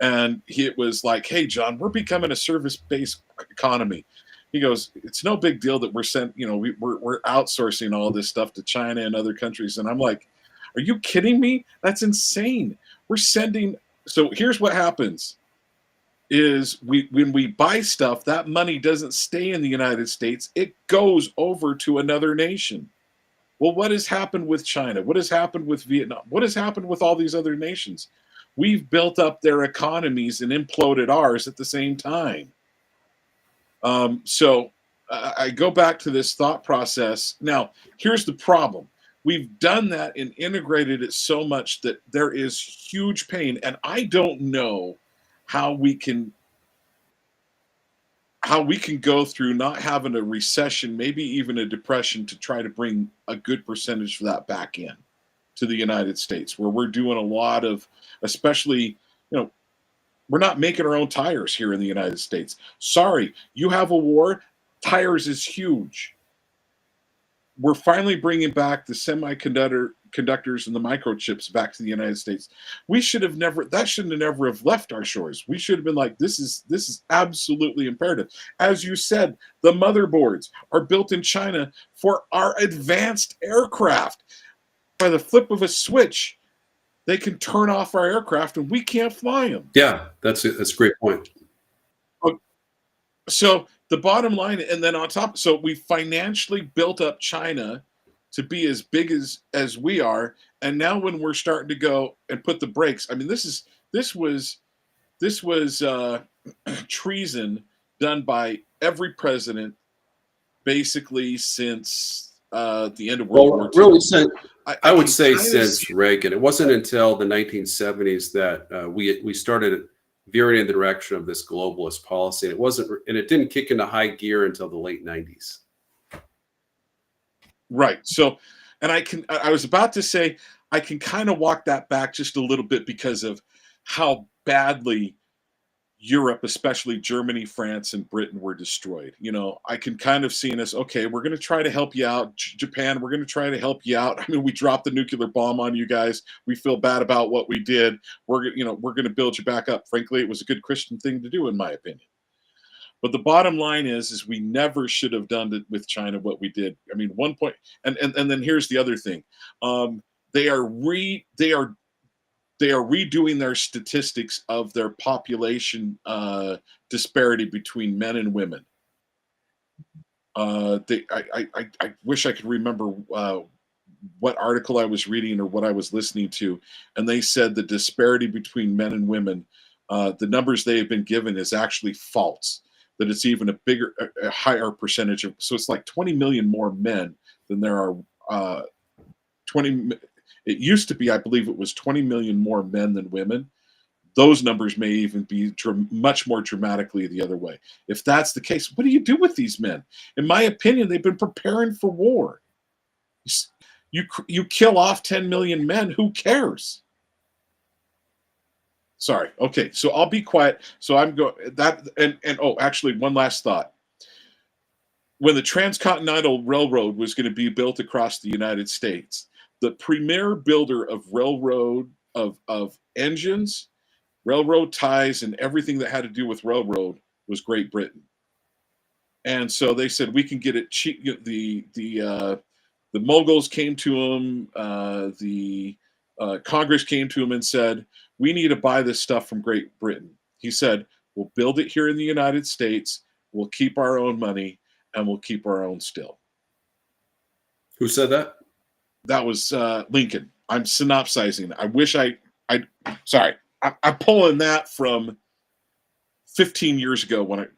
And it was like, hey, John, we're becoming a service-based economy. He goes, it's no big deal that we're we're outsourcing all this stuff to China and other countries. And I'm like, are you kidding me? That's insane. We're sending. So here's what happens is when we buy stuff, that money doesn't stay in the United States. It goes over to another nation. Well, what has happened with China? What has happened with Vietnam? What has happened with all these other nations? We've built up their economies and imploded ours at the same time. So I go back to this thought process. Now, here's the problem. We've done that and integrated it so much that there is huge pain. And I don't know how we can go through not having a recession, maybe even a depression, to try to bring a good percentage of that back in to the United States, where we're doing a lot of, especially, we're not making our own tires here in the United States. Sorry, you have a war, tires is huge. We're finally bringing back the semiconductors and the microchips back to the United States. That shouldn't have never have left our shores. We should have been like, this is absolutely imperative. As you said, the motherboards are built in China for our advanced aircraft. By the flip of a switch, they can turn off our aircraft and we can't fly them. Yeah, that's a great point. So the bottom line, and then on top, so we financially built up China to be as big as we are, and now when we're starting to go and put the brakes, I mean, this was treason done by every president basically since the end of World War II. Really, I would say since Reagan. It wasn't until the 1970s that we started veering in the direction of this globalist policy. It didn't kick into high gear until the late 90s. Right. So, and I was about to say, I can kind of walk that back just a little bit because of how badly Europe, especially Germany, France, and Britain, were destroyed. I can kind of see in us, okay, we're going to try to help you out. Japan, we're going to try to help you out. I mean, we dropped the nuclear bomb on you guys. We feel bad about what we did. We're going to build you back up. Frankly, it was a good Christian thing to do, in my opinion. But the bottom line is we never should have done it with China what we did. I mean, one point, and then here's the other thing. They are redoing their statistics of their population disparity between men and women. I wish I could remember what article I was reading or what I was listening to, and they said the disparity between men and women, the numbers they have been given is actually false. That it's even a higher percentage of. So it's like 20 million more men than there are 20. It used to be, I believe it was 20 million more men than women. Those numbers may even be much more dramatically the other way. If that's the case, what do you do with these men? In my opinion, they've been preparing for war. You kill off 10 million men, who cares? Sorry. Okay, so I'll be quiet. So I'm going that and oh, actually, one last thought. When the Transcontinental Railroad was going to be built across the United States, the premier builder of railroad of engines, railroad ties, and everything that had to do with railroad was Great Britain. And so they said, we can get it cheap. The Moguls came to him, the Congress came to him and said, we need to buy this stuff from Great Britain. He said, we'll build it here in the United States, we'll keep our own money, and we'll keep our own steel. Who said that? That was Lincoln. I'm synopsizing. I wish sorry. I'm pulling that from 15 years ago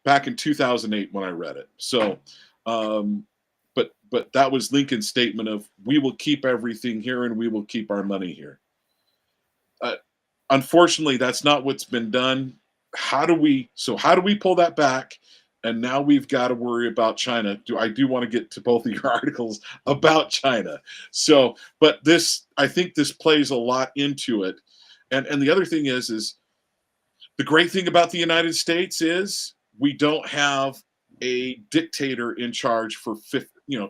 back in 2008 when I read it. So, but that was Lincoln's statement of, we will keep everything here and we will keep our money here. Unfortunately, that's not what's been done. How do we pull that back? And now we've got to worry about China. I do want to get to both of your articles about China. So, but I think this plays a lot into it. And the other thing is the great thing about the United States is we don't have a dictator in charge for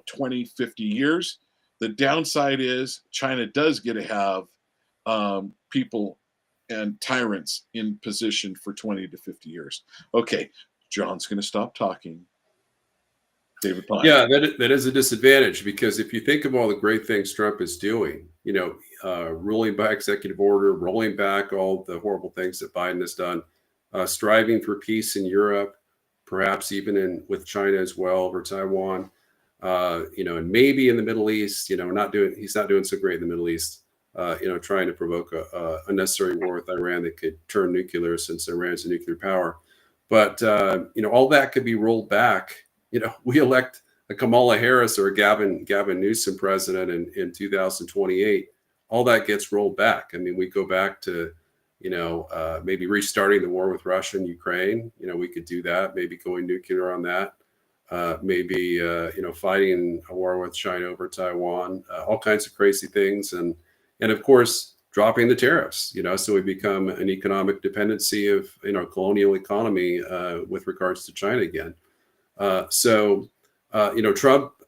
20, 50 years. The downside is China does get to have people and tyrants in position for 20 to 50 years. Okay, John's going to stop talking. David Pyne. Yeah, that is a disadvantage, because if you think of all the great things Trump is doing, rolling back executive order, rolling back all the horrible things that Biden has done, striving for peace in Europe, perhaps even with China as well, over Taiwan, and maybe in the Middle East, he's not doing so great in the Middle East, trying to provoke a unnecessary war with Iran that could turn nuclear, since Iran's a nuclear power. But, all that could be rolled back. We elect a Kamala Harris or a Gavin Newsom president in 2028. All that gets rolled back. I mean, we go back to, maybe restarting the war with Russia and Ukraine. We could do that, maybe going nuclear on that. Maybe, fighting a war with China over Taiwan, all kinds of crazy things. And of course, dropping the tariffs, so we become an economic dependency of, colonial economy with regards to China again.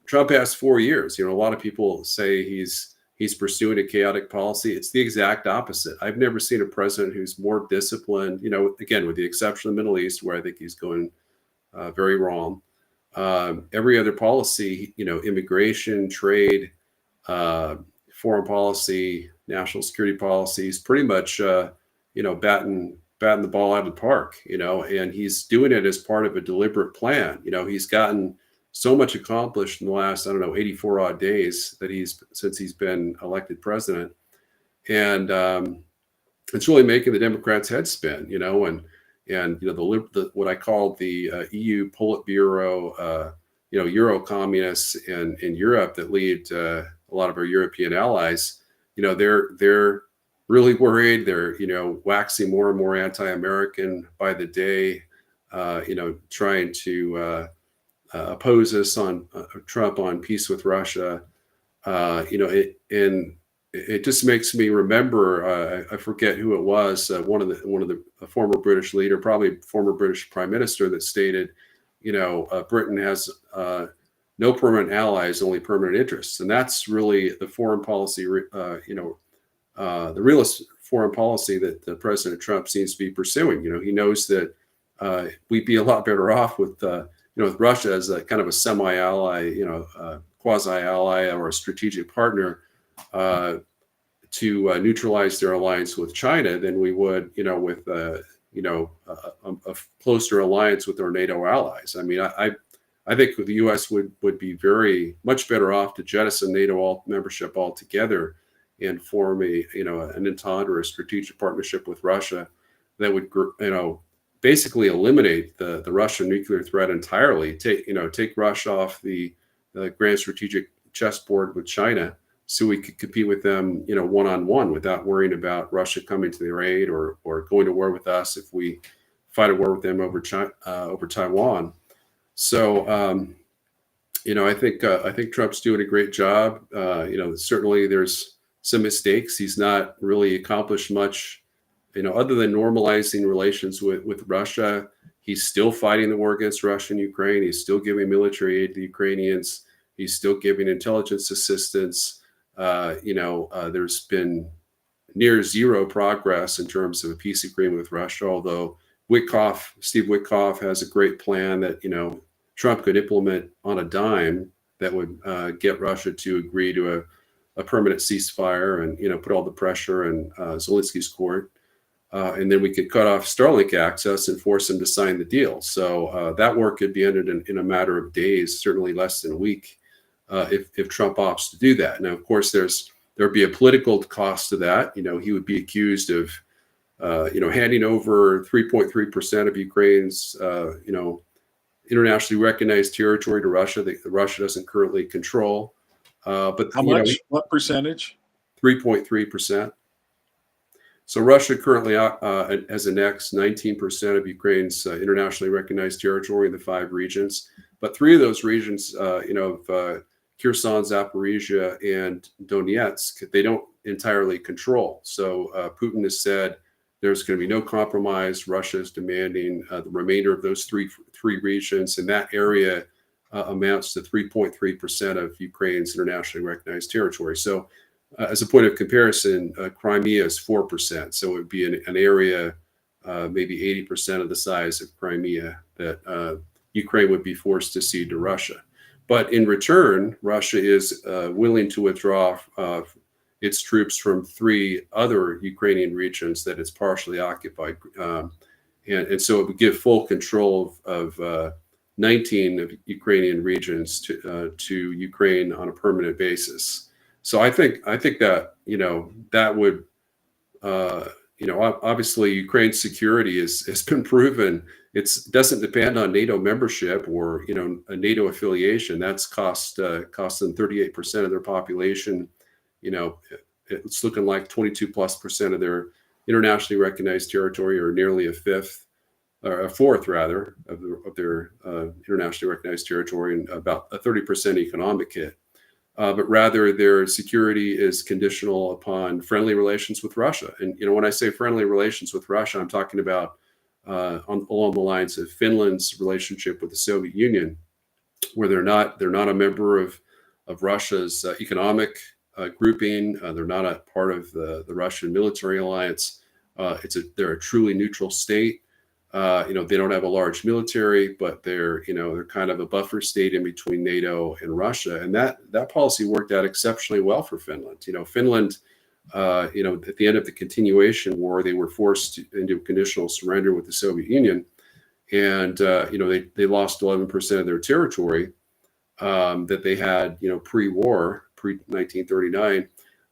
Trump has 4 years. A lot of people say he's pursuing a chaotic policy. It's the exact opposite. I've never seen a president who's more disciplined, again, with the exception of the Middle East, where I think he's going very wrong. Every other policy, immigration, trade, foreign policy, national security policies, pretty much, batting the ball out of the park, and he's doing it as part of a deliberate plan. He's gotten so much accomplished in the last, 84 odd days since he's been elected president. And it's really making the Democrats' heads spin, and what I call the EU Politburo, Euro communists in Europe that lead a lot of our European allies, they're really worried. They're, waxing more and more anti-American by the day, trying to oppose us on Trump on peace with Russia. It just makes me remember, I forget who it was, one of the former British leader, probably former British prime minister, that stated, Britain has no permanent allies, only permanent interests. And that's really the foreign policy, the realist foreign policy that President Trump seems to be pursuing. He knows that we'd be a lot better off with Russia as a kind of a semi-ally, quasi-ally or a strategic partner to neutralize their alliance with China than we would, with a closer alliance with our NATO allies. I mean, I think the U.S. would be very much better off to jettison NATO membership altogether and form an entente or a strategic partnership with Russia that would, basically eliminate the Russian nuclear threat entirely. Take Russia off the grand strategic chessboard with China, so we could compete with them, one-on-one, without worrying about Russia coming to their aid or going to war with us if we fight a war with them over Taiwan. So, I think Trump's doing a great job. Certainly there's some mistakes. He's not really accomplished much, other than normalizing relations with Russia. He's still fighting the war against Russia and Ukraine. He's still giving military aid to the Ukrainians. He's still giving intelligence assistance. There's been near zero progress in terms of a peace agreement with Russia, although Steve Witkoff has a great plan that, Trump could implement on a dime that would get Russia to agree to a permanent ceasefire and, put all the pressure in Zelensky's court. And then we could cut off Starlink access and force him to sign the deal. So that work could be ended in a matter of days, certainly less than a week, if Trump opts to do that. Now, of course, there'd be a political cost to that. He would be accused of, handing over 3.3% of Ukraine's, internationally recognized territory to Russia that Russia doesn't currently control. But how much? What percentage? 3.3%. So Russia currently has annexed 19% of Ukraine's internationally recognized territory in the 5 regions. But 3 of those regions, of Kherson, Zaporizhia, and Donetsk, they don't entirely control. So Putin has said there's going to be no compromise. Russia is demanding the remainder of those three regions, and that area amounts to 3.3% of Ukraine's internationally recognized territory. So as a point of comparison, Crimea is 4%. So it would be an area maybe 80% of the size of Crimea that Ukraine would be forced to cede to Russia. But in return, Russia is willing to withdraw its troops from 3 other Ukrainian regions that it's partially occupied. And so it would give full control of 19 of Ukrainian regions to Ukraine on a permanent basis. So I think that, that would, obviously Ukraine's security has been proven. It doesn't depend on NATO membership or, a NATO affiliation. That's cost them 38% of their population. It's looking like 22+% of their internationally recognized territory, or nearly a fourth rather of their internationally recognized territory, and about a 30% economic hit. But rather their security is conditional upon friendly relations with Russia. And when I say friendly relations with Russia, I'm talking about along the lines of Finland's relationship with the Soviet Union, where they're not a member of Russia's economic grouping. They're not a part of the Russian military alliance. They're a truly neutral state. They don't have a large military, but they're kind of a buffer state in between NATO and Russia. And that policy worked out exceptionally well for Finland. Finland, at the end of the continuation war, they were forced into conditional surrender with the Soviet Union. And, they lost 11% of their territory that they had, pre-war, pre-1939.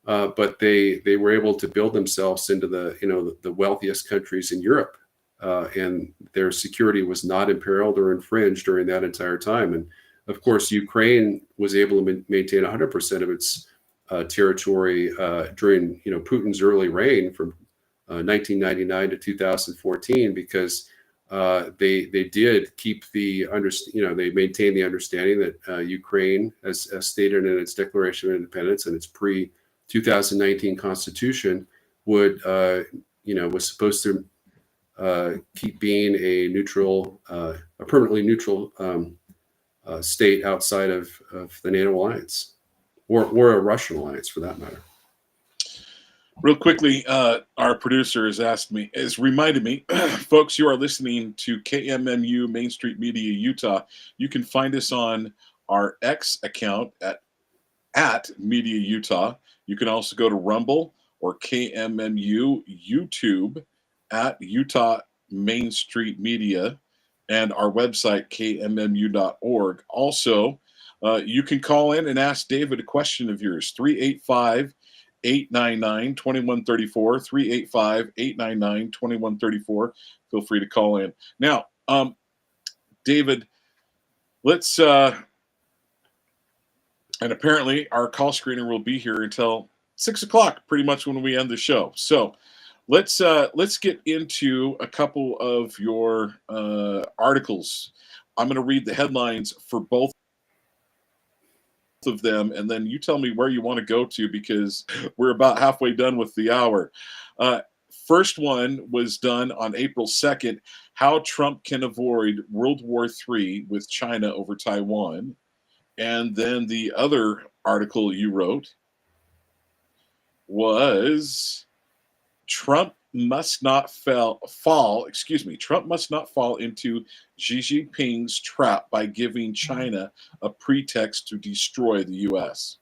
But they were able to build themselves into the wealthiest countries in Europe. And their security was not imperiled or infringed during that entire time. And of course, Ukraine was able to maintain 100% of its territory during Putin's early reign from 1999 to 2014, because they did keep they maintained the understanding that Ukraine, as stated in its Declaration of Independence and its pre-2019 Constitution, was supposed to keep being a neutral, a permanently neutral state outside of the NATO alliance, or a Russian alliance for that matter. Real quickly, our producer has reminded me, folks, you are listening to KMMU Main Street Media Utah. You can find us on our X account at Media Utah. You can also go to Rumble or KMMU YouTube at Utah Main Street Media, and our website, kmmu.org. Also, you can call in and ask David a question of yours, 385-899-2134, 385-899-2134. Feel free to call in. Now, David, let's, and apparently our call screener will be here until 6 o'clock, pretty much when we end the show. So let's get into a couple of your articles. I'm going to read the headlines for both of them, and then you tell me where you want to go to, because we're about halfway done with the hour. First one was done on April 2nd, How Trump Can Avoid World War III with China Over Taiwan. And then the other article you wrote was Trump must not fall into Xi Jinping's trap by giving China a pretext to destroy the U.S.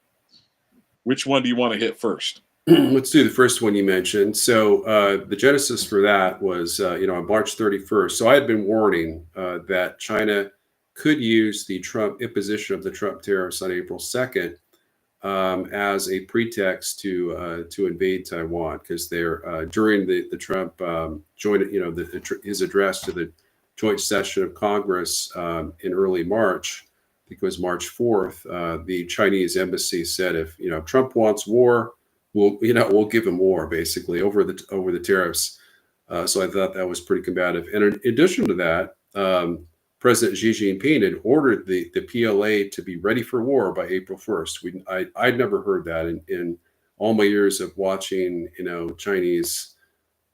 Which one do you want to hit first? Let's do the first one you mentioned. So the genesis for that was, on March 31st. So I had been warning that China could use the imposition of the Trump tariffs on April 2nd as a pretext to invade Taiwan, because they're during the Trump his address to the joint session of Congress in early March, I think it was March 4th, the Chinese embassy said, if Trump wants war, we'll give him war, basically over the tariffs. So I thought that was pretty combative. And in addition to that, President Xi Jinping had ordered the PLA to be ready for war by April 1st. I'd never heard that in all my years of watching, Chinese,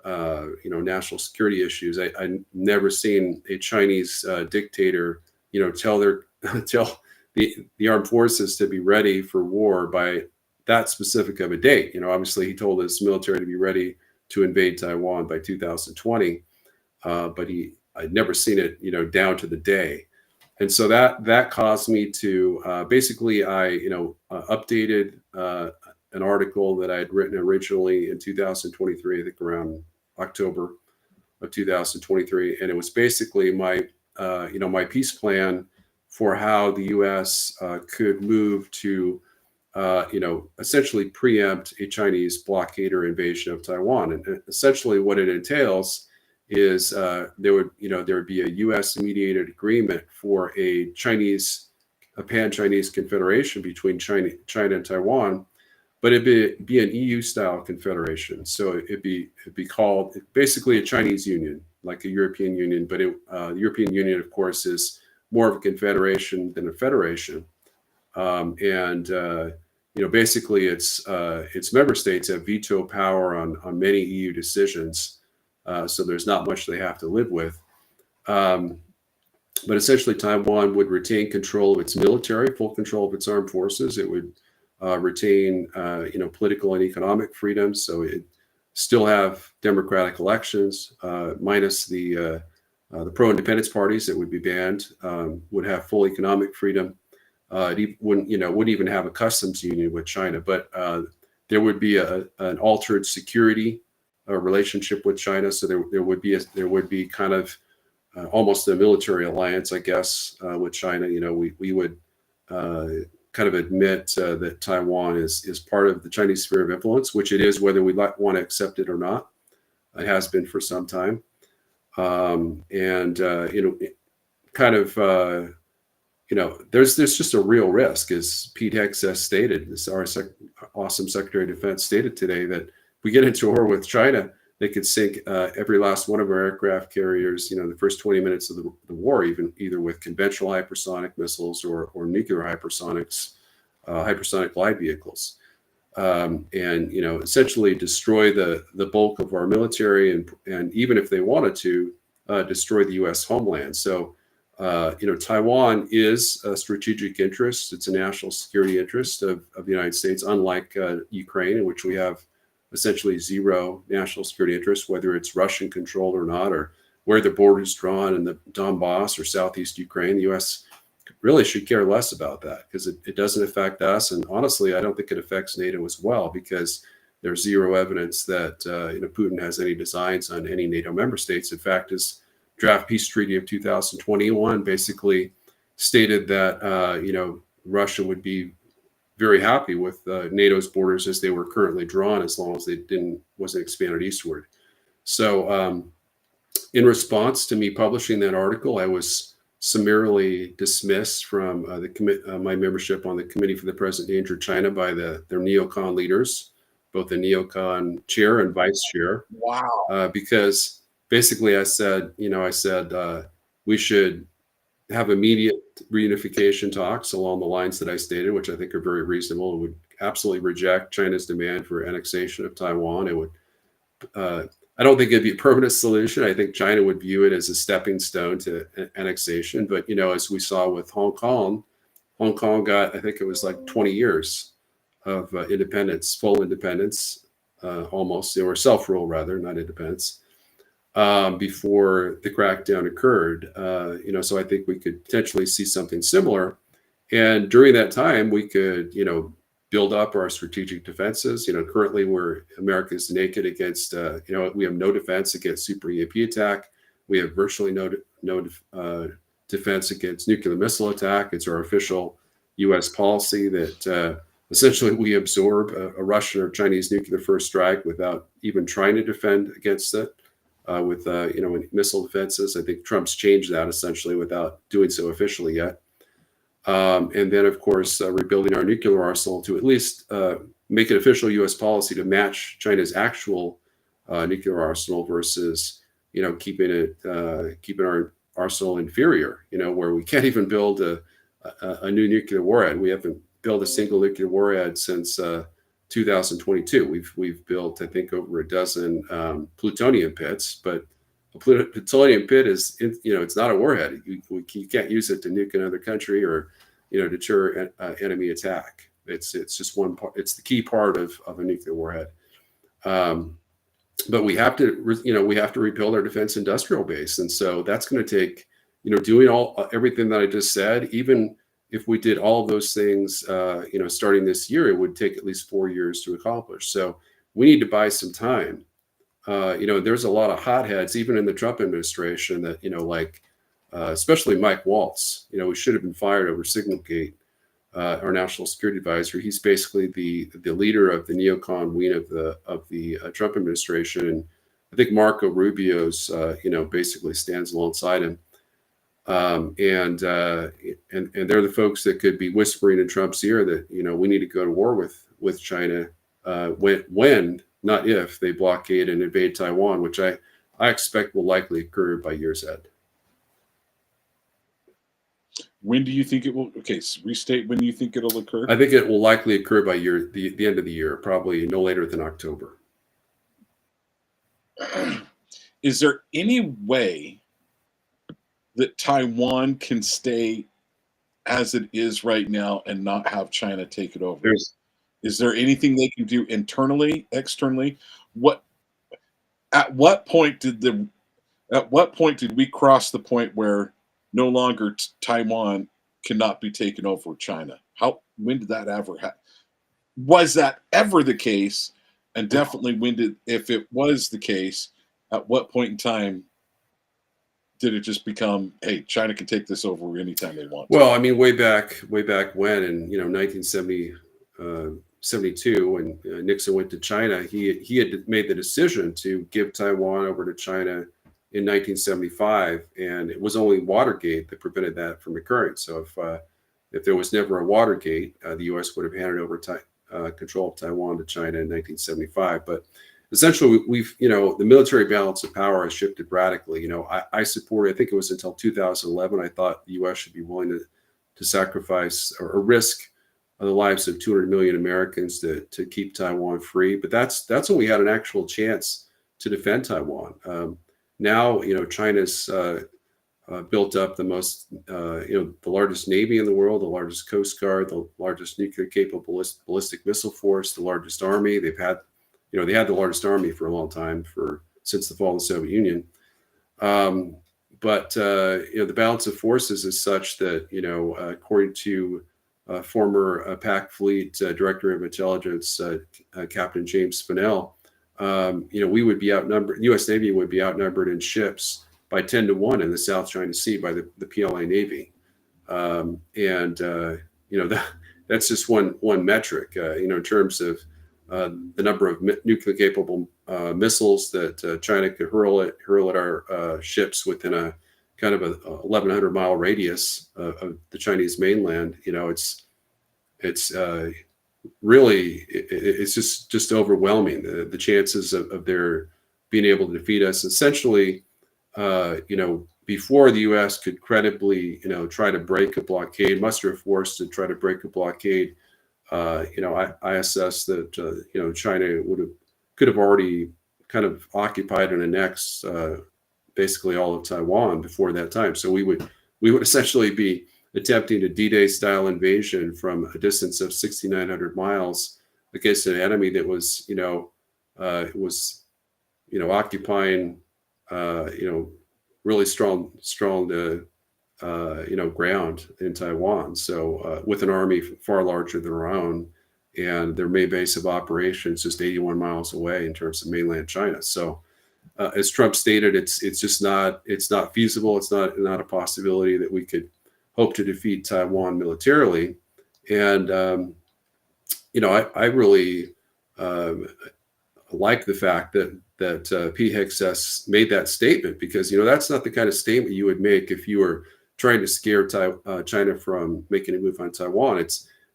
national security issues. I never seen a Chinese dictator, tell the armed forces to be ready for war by that specific of a date. Obviously he told his military to be ready to invade Taiwan by 2020, but I'd never seen it, down to the day. And so that caused me to basically I updated an article that I had written originally in 2023, I think around October of 2023, and it was basically my my peace plan for how the U.S. Could move to essentially preempt a Chinese blockade or invasion of Taiwan. And essentially what it entails is there would be a U.S. mediated agreement for a pan-Chinese confederation between China and Taiwan, but it'd be an EU-style confederation. So it'd be called basically a Chinese union, like a European Union. But the European Union, of course, is more of a confederation than a federation. Basically, its member states have veto power on many EU decisions. So there's not much they have to live with. But essentially, Taiwan would retain control of its military, full control of its armed forces. It would retain, political and economic freedoms. So it still have democratic elections, minus the pro-independence parties that would be banned. Would have full economic freedom. It wouldn't even have a customs union with China, but there would be an altered security relationship with China. So there would be kind of almost a military alliance, I guess, with China. We would kind of admit that Taiwan is part of the Chinese sphere of influence, which it is, whether we want to accept it or not. It has been for some time, there's just a real risk, as Pete Hicks has stated, as our awesome Secretary of Defense stated today, that if we get into a war with China, they could sink every last one of our aircraft carriers, the first 20 minutes of the war, either with conventional hypersonic missiles or nuclear hypersonic glide vehicles, and essentially destroy the bulk of our military, and even if they wanted to, destroy the U.S. homeland. So, Taiwan is a strategic interest. It's a national security interest of the United States, unlike Ukraine, in which we have essentially zero national security interest, whether it's Russian controlled or not, or where the border is drawn in the Donbass or Southeast Ukraine. The U.S. really should care less about that, because it doesn't affect us. And honestly, I don't think it affects NATO as well, because there's zero evidence that Putin has any designs on any NATO member states. In fact, his draft peace treaty of 2021 basically stated that Russia would be very happy with NATO's borders as they were currently drawn, as long as they wasn't expanded eastward. So in response to me publishing that article, I was summarily dismissed from my membership on the Committee for the Present Danger of China by their neocon leaders, both the neocon chair and vice chair. Wow. Because basically I said we should have immediate reunification talks along the lines that I stated, which I think are very reasonable. It would absolutely reject China's demand for annexation of Taiwan. It would, I don't think it'd be a permanent solution. I think China would view it as a stepping stone to annexation. But, as we saw with Hong Kong got, I think it was like 20 years of independence, full independence, almost, or self-rule rather, not independence. Before the crackdown occurred, so I think we could potentially see something similar. And during that time, we could, build up our strategic defenses. Currently America is naked against, we have no defense against super EMP attack. We have virtually no defense against nuclear missile attack. It's our official U.S. policy that essentially we absorb a Russian or Chinese nuclear first strike without even trying to defend against it. with missile defenses. I think Trump's changed that essentially without doing so officially yet. And then, of course, rebuilding our nuclear arsenal to at least make it official U.S. policy to match China's actual nuclear arsenal versus, keeping our arsenal inferior, where we can't even build a new nuclear warhead. We haven't built a single nuclear warhead since 2022. We've built, I think, over a dozen plutonium pits, but a plutonium pit is, it's not a warhead. You can't use it to nuke another country or, deter enemy attack. It's just one part. It's the key part of a nuclear warhead. But we have to rebuild our defense industrial base, and so that's going to take, doing everything that I just said. Even if we did all of those things, starting this year, it would take at least 4 years to accomplish. So we need to buy some time. There's a lot of hotheads, even in the Trump administration, that, especially Mike Waltz, we should have been fired over Signalgate, our national security advisor. He's basically the leader of the neocon wing of the Trump administration. And I think Marco Rubio's, basically stands alongside him. And they're the folks that could be whispering in Trump's ear that, we need to go to war with China when, not if, they blockade and invade Taiwan, which I expect will likely occur by year's end. When do you think it will? Okay, so restate when you think it'll occur. I think it will likely occur by the end of the year, probably no later than October. Is there any way that Taiwan can stay as it is right now and not have China take it over? Is there anything they can do internally, externally? At what point did we cross the point where no longer Taiwan cannot be taken over with China? When did that ever happen? Was that ever the case? And definitely if it was the case, at what point in time did it just become, hey, China can take this over anytime they want to? Well, I mean, way back when in 1972, when Nixon went to China, he had made the decision to give Taiwan over to China in 1975, and it was only Watergate that prevented that from occurring. So if there was never a Watergate, the U.S. would have handed over control of Taiwan to China in 1975. But essentially, the military balance of power has shifted radically. I supported, I think it was until 2011, I thought the U.S. should be willing to sacrifice or risk the lives of 200 million Americans to keep Taiwan free. But that's when we had an actual chance to defend Taiwan. Now, China's built up the largest Navy in the world, the largest Coast Guard, the largest nuclear-capable ballistic missile force, the largest army. They had the largest army for a long time, since the fall of the Soviet Union. But the balance of forces is such that, according to former PAC Fleet Director of Intelligence, Captain James Fennell, we would be outnumbered. The U.S. Navy would be outnumbered in ships by 10-1 in the South China Sea by the PLA Navy, that's just one metric. In terms of the number of nuclear-capable missiles that China could hurl at our ships within a kind of a 1,100-mile radius of the Chinese mainland. It's really, it's just overwhelming, the chances of their being able to defeat us. Essentially, before the U.S. could credibly, try to break a blockade, muster a force to try to break a blockade, I assess that China could have already kind of occupied and annexed basically all of Taiwan before that time. So we would essentially be attempting a D-Day style invasion from a distance of 6,900 miles against an enemy that was, occupying, really strong, ground in Taiwan. So with an army far larger than our own, and their main base of operations just 81 miles away in terms of mainland China. So as Trump stated, it's not feasible. It's not a possibility that we could hope to defeat Taiwan militarily. And, I really like the fact that that Pete Hegseth made that statement, because that's not the kind of statement you would make if you were trying to scare China from making a move on Taiwan.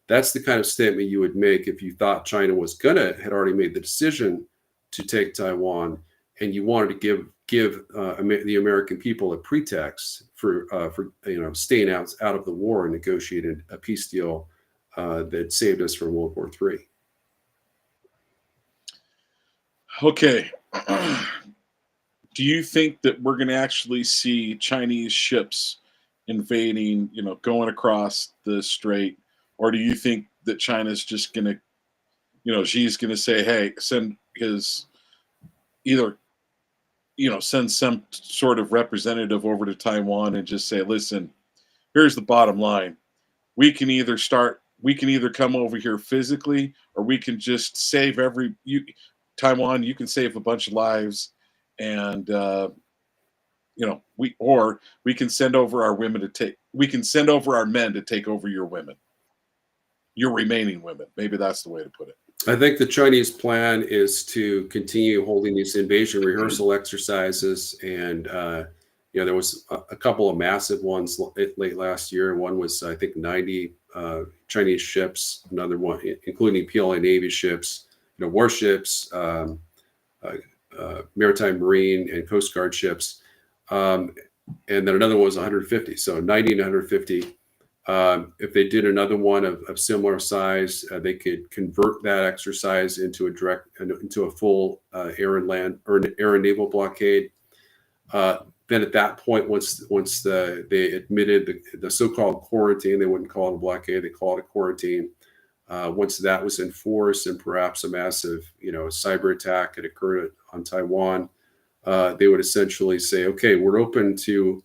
That's the kind of statement you would make if you thought China had already made the decision to take Taiwan, and you wanted to give the American people a pretext for staying out of the war and negotiating a peace deal that saved us from World War III. Okay. Do you think that we're going to actually see Chinese ships invading, going across the strait? Or do you think that China's just going to, Xi's going to say, hey, send send some sort of representative over to Taiwan and just say, listen, here's the bottom line. We can either come over here physically, or we can just save Taiwan, you can save a bunch of lives, and we can send over our men to take over your women, your remaining women. Maybe that's the way to put it. I think the Chinese plan is to continue holding these invasion rehearsal exercises, and there was a couple of massive ones late last year. One was, I think, 90 Chinese ships. Another one, including PLA Navy ships, warships, maritime, marine, and Coast Guard ships, and then another one was 150. So 90 and 150. If they did another one of similar size, they could convert that exercise into a full air and naval blockade. Then at that point, once they admitted the so-called quarantine, they wouldn't call it a blockade, they call it a quarantine. Once that was enforced, and perhaps a massive cyber attack had occurred on Taiwan, they would essentially say, okay, we're open to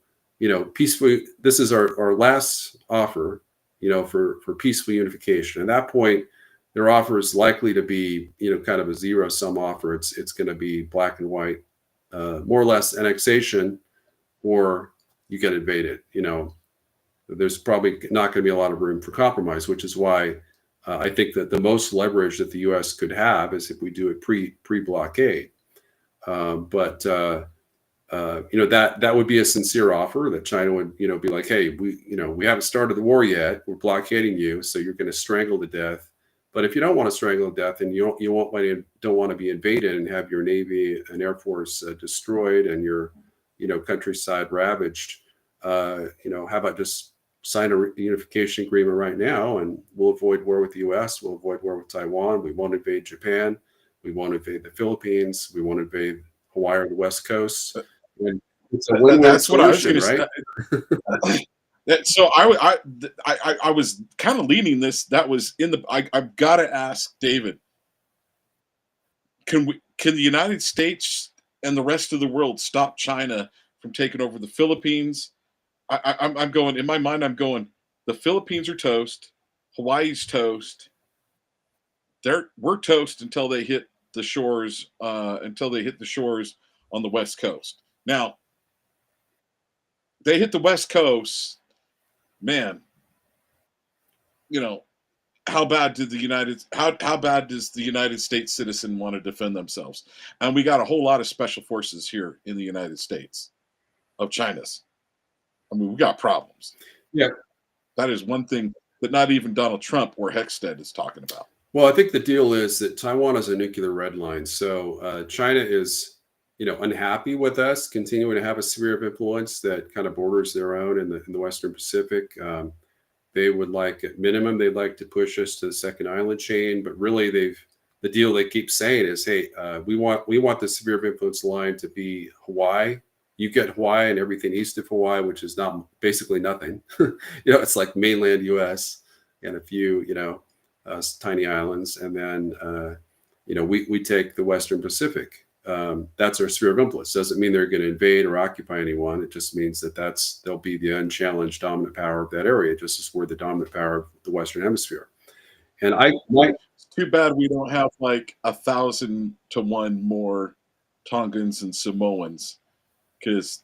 peacefully. This is our last offer, for peaceful unification. At that point, their offer is likely to be, kind of a zero-sum offer. It's going to be black and white, more or less annexation, or you get invaded. There's probably not going to be a lot of room for compromise, which is why I think that the most leverage that the U.S. could have is if we do it pre-blockade. That would be a sincere offer that China would, be like, hey, we haven't started the war yet. We're blockading you, so you're going to strangle to death. But if you don't want to strangle to death, and you don't want to be invaded and have your Navy and Air Force destroyed and your, countryside ravaged, how about just sign a unification agreement right now, and we'll avoid war with the U.S. We'll avoid war with Taiwan. We won't invade Japan. We won't invade the Philippines. We won't invade Hawaii or the West Coast. And it's a win-win That's solution, what I was going to say. So I was kind of leaning this. That was in the. I've got to ask David. Can the United States and the rest of the world stop China from taking over the Philippines? I'm going in my mind. I'm going. The Philippines are toast. Hawaii's toast. We're toast until they hit the shores. Until they hit the shores on the West Coast. Now, they hit the West Coast, man. How bad does the United States citizen want to defend themselves? And we got a whole lot of special forces here in the United States of China's. I mean, we got problems. Yeah, that is one thing that not even Donald Trump or Hexstead is talking about. Well, I think the deal is that Taiwan is a nuclear red line. So China is, unhappy with us continuing to have a sphere of influence that kind of borders their own in the Western Pacific. They would like, at minimum, they'd like to push us to the second island chain. But really, the deal they keep saying is, hey, we want the sphere of influence line to be Hawaii. You get Hawaii and everything east of Hawaii, which is basically nothing. It's like mainland U.S. and a few, tiny islands, and then we take the Western Pacific. That's our sphere of influence. Doesn't mean they're going to invade or occupy anyone. It just means that they'll be the unchallenged dominant power of that area, just as we're the dominant power of the Western Hemisphere. And it's too bad we don't have like 1,000 to 1 more Tongans and Samoans, because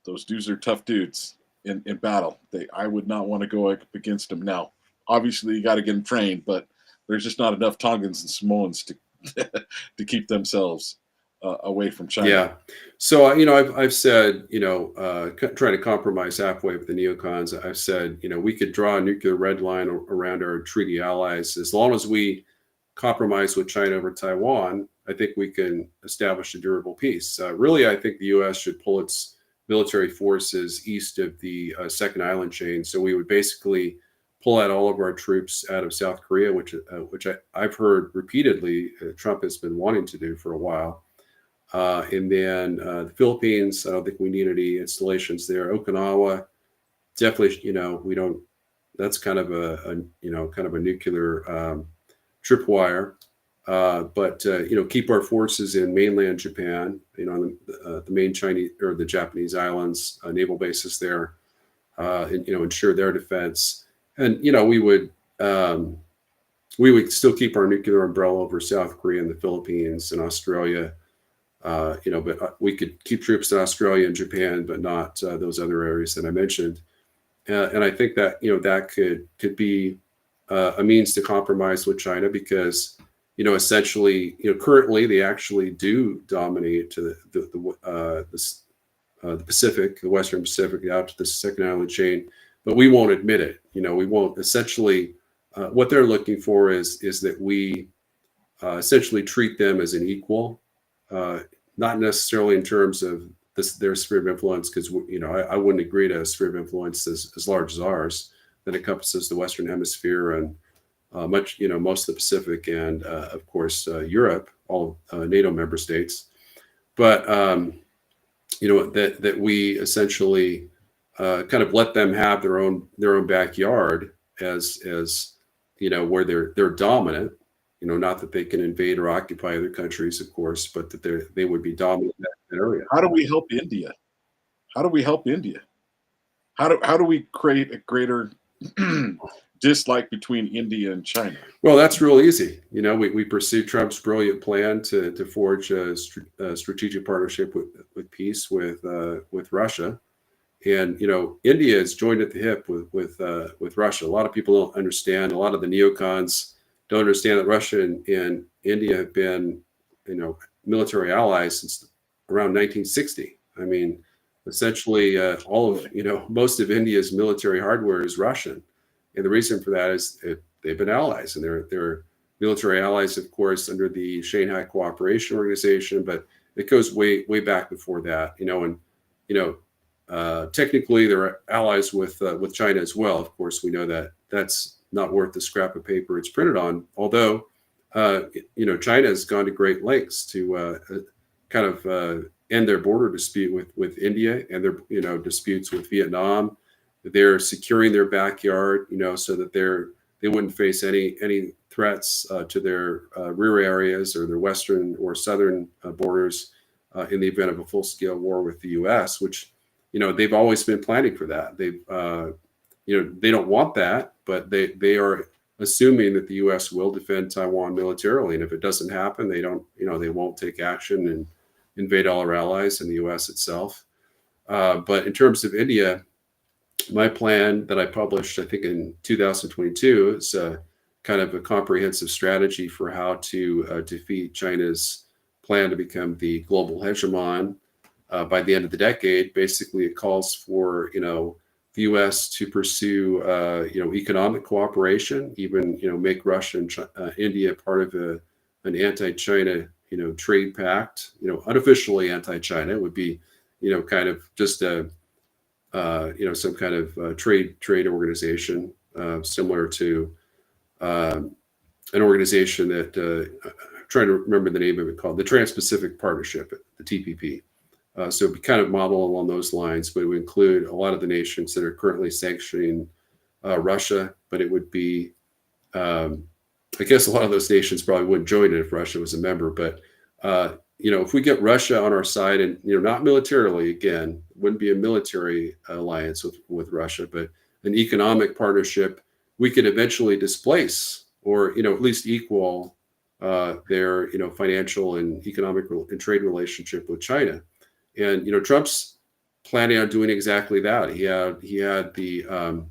those dudes are tough dudes in battle. I would not want to go up against them now. Obviously, you got to get them trained, but there's just not enough Tongans and Samoans to keep themselves away from China. Yeah. So, I've said, trying to compromise halfway with the neocons. I've said, we could draw a nuclear red line around our treaty allies. As long as we compromise with China over Taiwan, I think we can establish a durable peace. Really, I think the U.S. should pull its military forces east of the second island chain. So we would basically pull out all of our troops out of South Korea, which I've heard repeatedly Trump has been wanting to do for a while. And then the Philippines, I don't think we need any installations there. Okinawa, definitely, we don't. That's kind of a nuclear tripwire. But keep our forces in mainland Japan, the main Chinese or the Japanese islands, naval bases there, and ensure their defense. And we would still keep our nuclear umbrella over South Korea and the Philippines and Australia. But we could keep troops in Australia and Japan, but not those other areas that I mentioned. And I think that that could be a means to compromise with China because essentially currently they actually do dominate the Pacific, the Western Pacific, out to the second island chain, but we won't admit it. We won't. Essentially, what they're looking for is that we essentially treat them as an equal. Not necessarily in terms of their sphere of influence, because I wouldn't agree to a sphere of influence as large as ours that encompasses the Western Hemisphere and most of the Pacific and of course Europe, all NATO member states. But that we essentially kind of let them have their own backyard as where they're dominant. Not that they can invade or occupy other countries, of course, but that they would be dominant in that area. How do we help India? How do we create a greater dislike between India and China? Well, that's real easy. We pursued Trump's brilliant plan to forge a strategic partnership with peace with Russia, and India is joined at the hip with Russia. A lot of people don't understand. A lot of the neocons don't understand that Russia and India have been, military allies since around 1960. I mean, essentially, all of most of India's military hardware is Russian, and the reason for that is they've been allies, and they're military allies, of course, under the Shanghai Cooperation Organization, but it goes way back before that. Technically, they're allies with China as well. Of course, we know that that's not worth the scrap of paper it's printed on. Although, China has gone to great lengths to kind of end their border dispute with India and their disputes with Vietnam. They're securing their backyard, so that they wouldn't face any threats to their rear areas or their western or southern borders in the event of a full-scale war with the U.S., which they've always been planning for that. They've they don't want that, but they are assuming that the U.S. will defend Taiwan militarily, and if it doesn't happen, they won't take action and invade all our allies and the U.S. itself. But in terms of India, my plan that I published, I think in 2022, is kind of a comprehensive strategy for how to defeat China's plan to become the global hegemon by the end of the decade. Basically, it calls for the U.S. to pursue, economic cooperation, even, make Russia and India part of an anti-China, trade pact, unofficially anti-China. It would be, kind of just some kind of trade organization, similar to an organization that I'm trying to remember the name of it, called the Trans-Pacific Partnership, the TPP. So it'd be kind of model along those lines, but it would include a lot of the nations that are currently sanctioning Russia. But it would be, I guess a lot of those nations probably wouldn't join it if Russia was a member. But, if we get Russia on our side and, not militarily, again, it wouldn't be a military alliance with Russia, but an economic partnership, we could eventually displace or, at least equal their, financial and economic and trade relationship with China. And Trump's planning on doing exactly that. He had the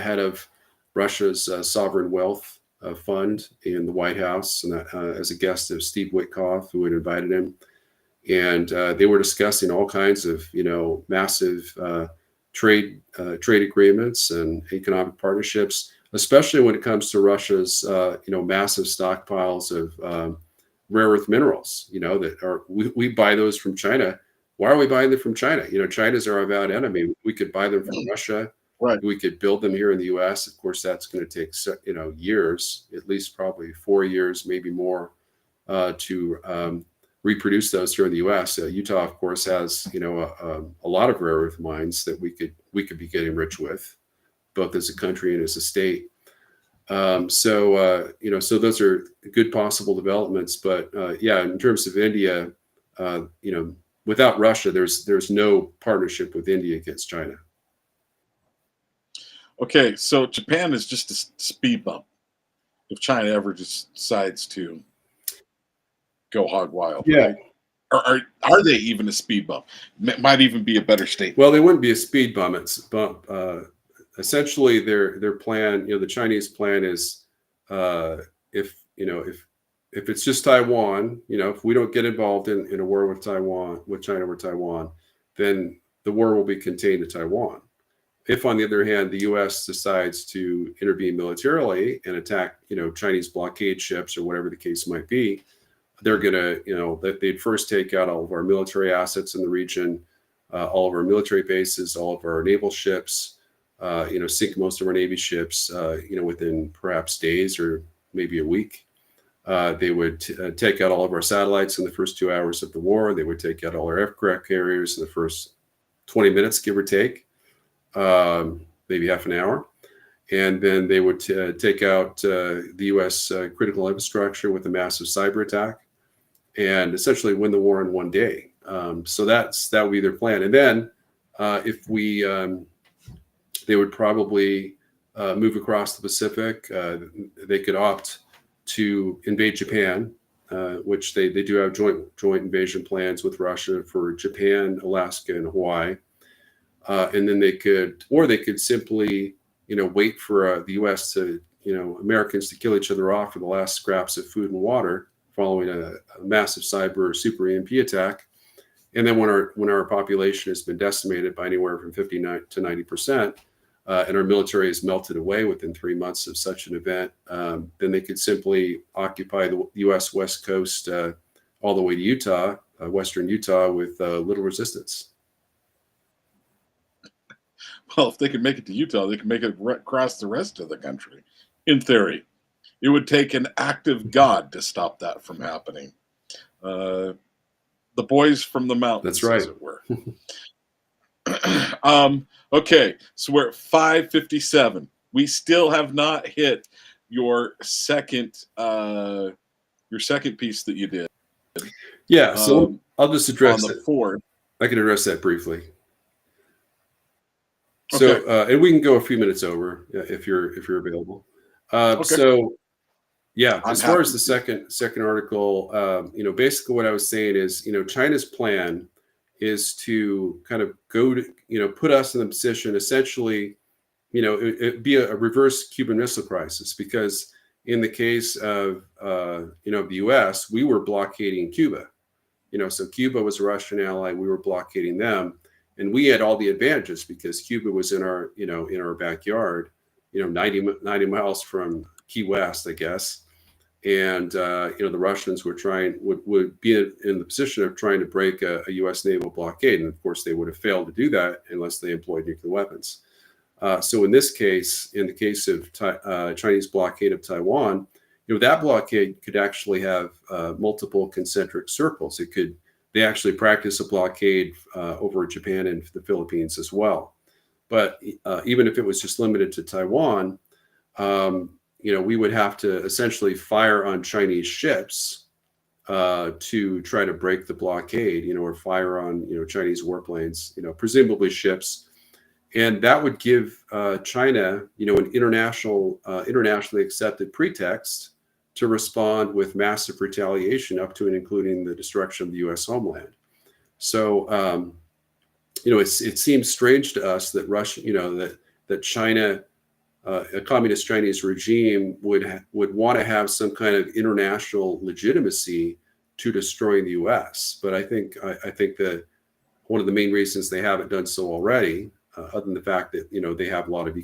head of Russia's sovereign wealth fund in the White House, and as a guest of Steve Witkoff, who had invited him. And they were discussing all kinds of, massive trade agreements and economic partnerships, especially when it comes to Russia's, massive stockpiles of rare earth minerals. We buy those from China. Why are we buying them from China? China's our avowed enemy. We could buy them from Russia. Right. We could build them here in the U.S. Of course, that's going to take years, at least probably 4 years, maybe more, to reproduce those here in the U.S. Utah, of course, has a lot of rare earth mines that we could be getting rich with, both as a country and as a state. So those are good possible developments. But in terms of India, without Russia, there's no partnership with India against China. Okay, so Japan is just a speed bump if China ever just decides to go hog wild. Yeah. Right? Are they even a speed bump? Might even be a better statement. Well, they wouldn't be a speed bump. It's bump. Essentially, their plan, the Chinese plan is, if it's just Taiwan, if we don't get involved in a war with China or Taiwan, then the war will be contained to Taiwan. If, on the other hand, the U.S. decides to intervene militarily and attack, Chinese blockade ships or whatever the case might be, they're going to, they'd first take out all of our military assets in the region, all of our military bases, all of our naval ships, sink most of our Navy ships, within perhaps days or maybe a week. They would take out all of our satellites in the first 2 hours of the war. They would take out all our aircraft carriers in the first 20 minutes, give or take. Maybe half an hour. And then they would take out the U.S. Critical infrastructure with a massive cyber attack and essentially win the war in one day. So that would be their plan. And then they would probably move across the Pacific. They could opt to invade Japan, which they do have joint invasion plans with Russia for Japan, Alaska, and Hawaii. And then they could simply, wait for the U.S. to, Americans to kill each other off for the last scraps of food and water following a massive cyber super EMP attack. And then when our population has been decimated by anywhere from 59 to 90%, and our military is melted away within 3 months of such an event, then they could simply occupy the U.S. West Coast all the way to Utah, western Utah, with little resistance. Well, if they can make it to Utah, they can make it across the rest of the country. In theory, it would take an act of God to stop that from happening. The boys from the mountains, that's right, as it were. Okay, so we're at 5:57. We still have not hit your second piece that you did. Yeah, so I'll just address on the it. Ford. I can address that briefly. So, Okay. And we can go a few minutes over if you're available. Okay. So, yeah, I'm as far happy. as the second article, basically what I was saying is, China's plan is to kind of go to, put us in the position, essentially, it'd be a reverse Cuban Missile Crisis, because in the case of, the U.S., we were blockading Cuba. So Cuba was a Russian ally, we were blockading them. And we had all the advantages because Cuba was in our, in our backyard, 90 miles from Key West, I guess. And, the Russians would be in the position of trying to break a U.S. naval blockade. And of course, they would have failed to do that unless they employed nuclear weapons. So in this case, in the case of Chinese blockade of Taiwan, that blockade could actually have multiple concentric circles. They actually practice a blockade over Japan and the Philippines as well. But even if it was just limited to Taiwan, we would have to essentially fire on Chinese ships to try to break the blockade, or fire on, Chinese warplanes, presumably ships. And that would give China, an internationally accepted pretext to respond with massive retaliation up to and including the destruction of the U.S. homeland. So, it seems strange to us that Russia, that China a communist Chinese regime would want to have some kind of international legitimacy to destroying the U.S. But I think that one of the main reasons they haven't done so already, other than the fact that they have a lot of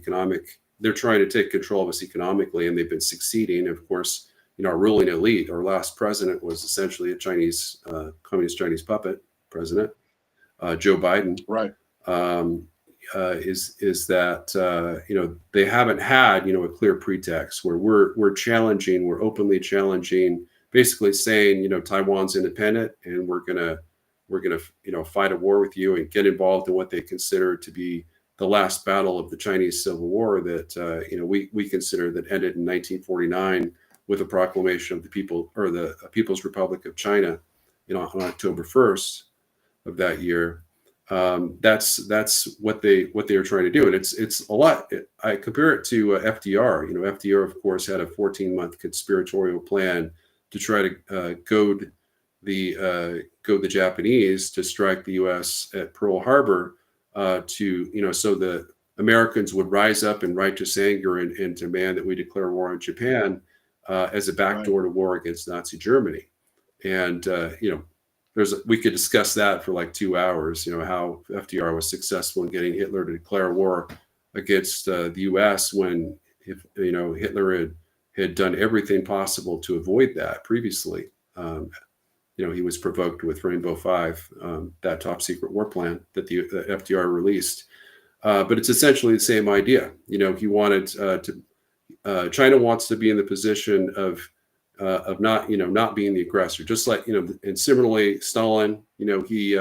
they're trying to take control of us economically, and they've been succeeding. Of course, our ruling elite, our last president was essentially a Chinese communist Chinese puppet president, Joe Biden. Right. Is that they haven't had a clear pretext where we're openly challenging, basically saying Taiwan's independent and we're gonna fight a war with you and get involved in what they consider to be the last battle of the Chinese Civil War that we consider that ended in 1949 with the proclamation of the People's Republic of China on October 1st of that year. That's what they are trying to do, and it's a lot. I compare it to FDR. FDR, of course, had a 14-month conspiratorial plan to try to goad the Japanese to strike the U.S. at Pearl Harbor, so the Americans would rise up in righteous anger and demand that we declare war on Japan as a backdoor to war against Nazi Germany, and we could discuss that for like 2 hours, how FDR was successful in getting Hitler to declare war against the U.S. when Hitler had done everything possible to avoid that previously. He was provoked with Rainbow 5, that top secret war plan that the FDR released. But it's essentially the same idea. He wanted China wants to be in the position of not being the aggressor, just like and similarly Stalin, he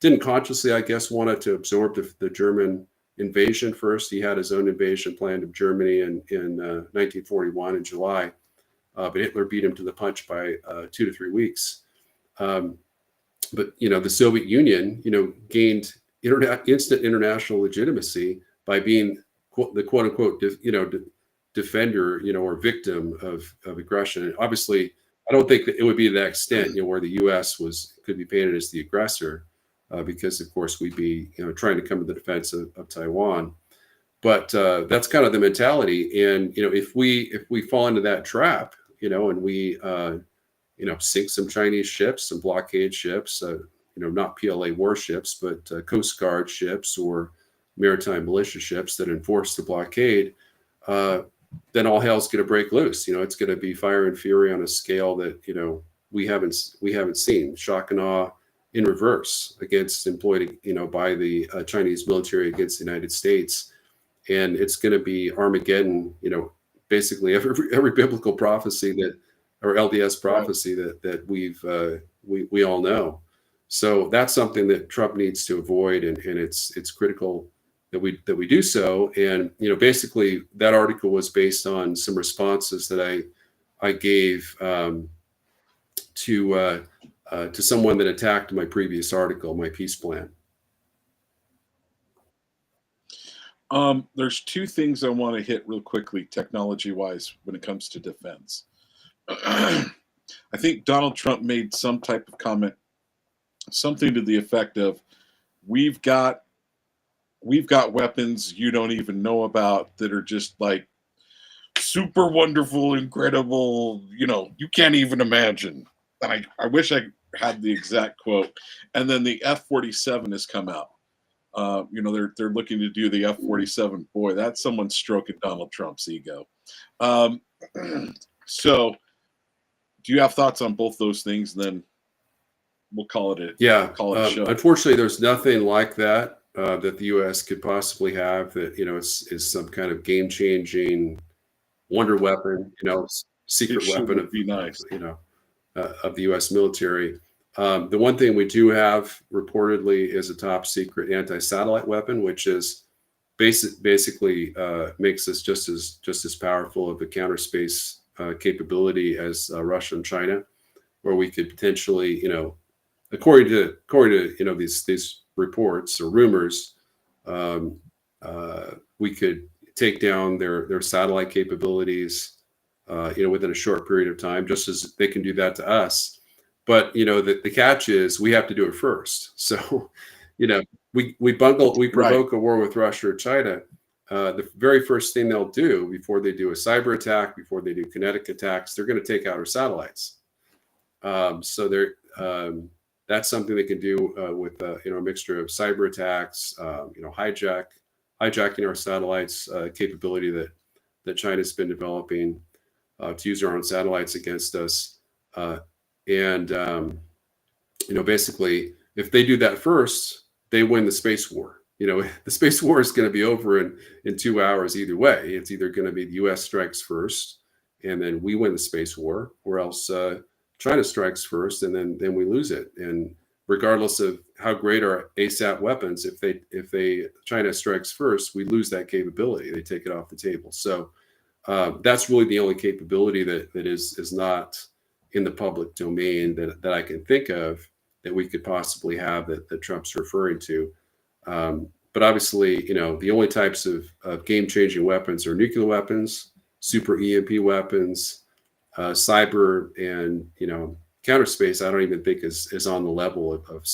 didn't consciously, I guess, wanted to absorb the German invasion first. He had his own invasion planned of Germany in 1941 in July, but Hitler beat him to the punch by 2 to 3 weeks. But the Soviet Union, gained instant international legitimacy by being the quote unquote defender, or victim of aggression. And obviously, I don't think that it would be to that extent, where the U.S. could be painted as the aggressor, because of course we'd be, trying to come to the defense of Taiwan. But that's kind of the mentality. And if we fall into that trap, and we sink some Chinese ships, some blockade ships, not PLA warships, but Coast Guard ships or maritime militia ships that enforce the blockade, then all hell's going to break loose. It's going to be fire and fury on a scale that we haven't seen. Shock and awe in reverse employed by the Chinese military against the United States, and it's going to be Armageddon. Basically every biblical prophecy or LDS prophecy that we all know. So that's something that Trump needs to avoid, and it's critical that we do so. And basically that article was based on some responses that I gave to someone that attacked my previous article, my peace plan. There's two things I want to hit real quickly, technology-wise, when it comes to defense. I think Donald Trump made some type of comment, something to the effect of, we've got weapons you don't even know about that are just like super wonderful, incredible, you can't even imagine. And I wish I had the exact quote. And then the F-47 has come out. They're looking to do the F-47. Boy, that's someone stroking Donald Trump's ego. So do you have thoughts on both those things? And then we'll call it a show. Unfortunately, there's nothing like that that the U.S. could possibly have that is some kind of game-changing wonder weapon, secret weapon of of the U.S. military. The one thing we do have reportedly is a top secret anti-satellite weapon, which is basically makes us just as powerful of a counter space capability as Russia and China, where we could potentially, according to these reports or rumors, we could take down their satellite capabilities, within a short period of time, just as they can do that to us. But the catch is we have to do it first. So, we provoke a war with Russia or China. the very first thing they'll do before they do a cyber attack, before they do kinetic attacks, they're going to take out our satellites. So that's something they can do with a mixture of cyber attacks, hijacking our satellites, capability that China's been developing to use our own satellites against us, basically, if they do that first, they win the space war. The space war is going to be over in 2 hours either way. It's either going to be the U.S. strikes first, and then we win the space war, or else China strikes first, and then we lose it. And regardless of how great our ASAT weapons, if China strikes first, we lose that capability. They take it off the table. So that's really the only capability that is not in the public domain that I can think of that we could possibly have that Trump's referring to. But obviously, the only types of game-changing weapons are nuclear weapons, super EMP weapons, cyber, and counterspace. I don't even think is on the level of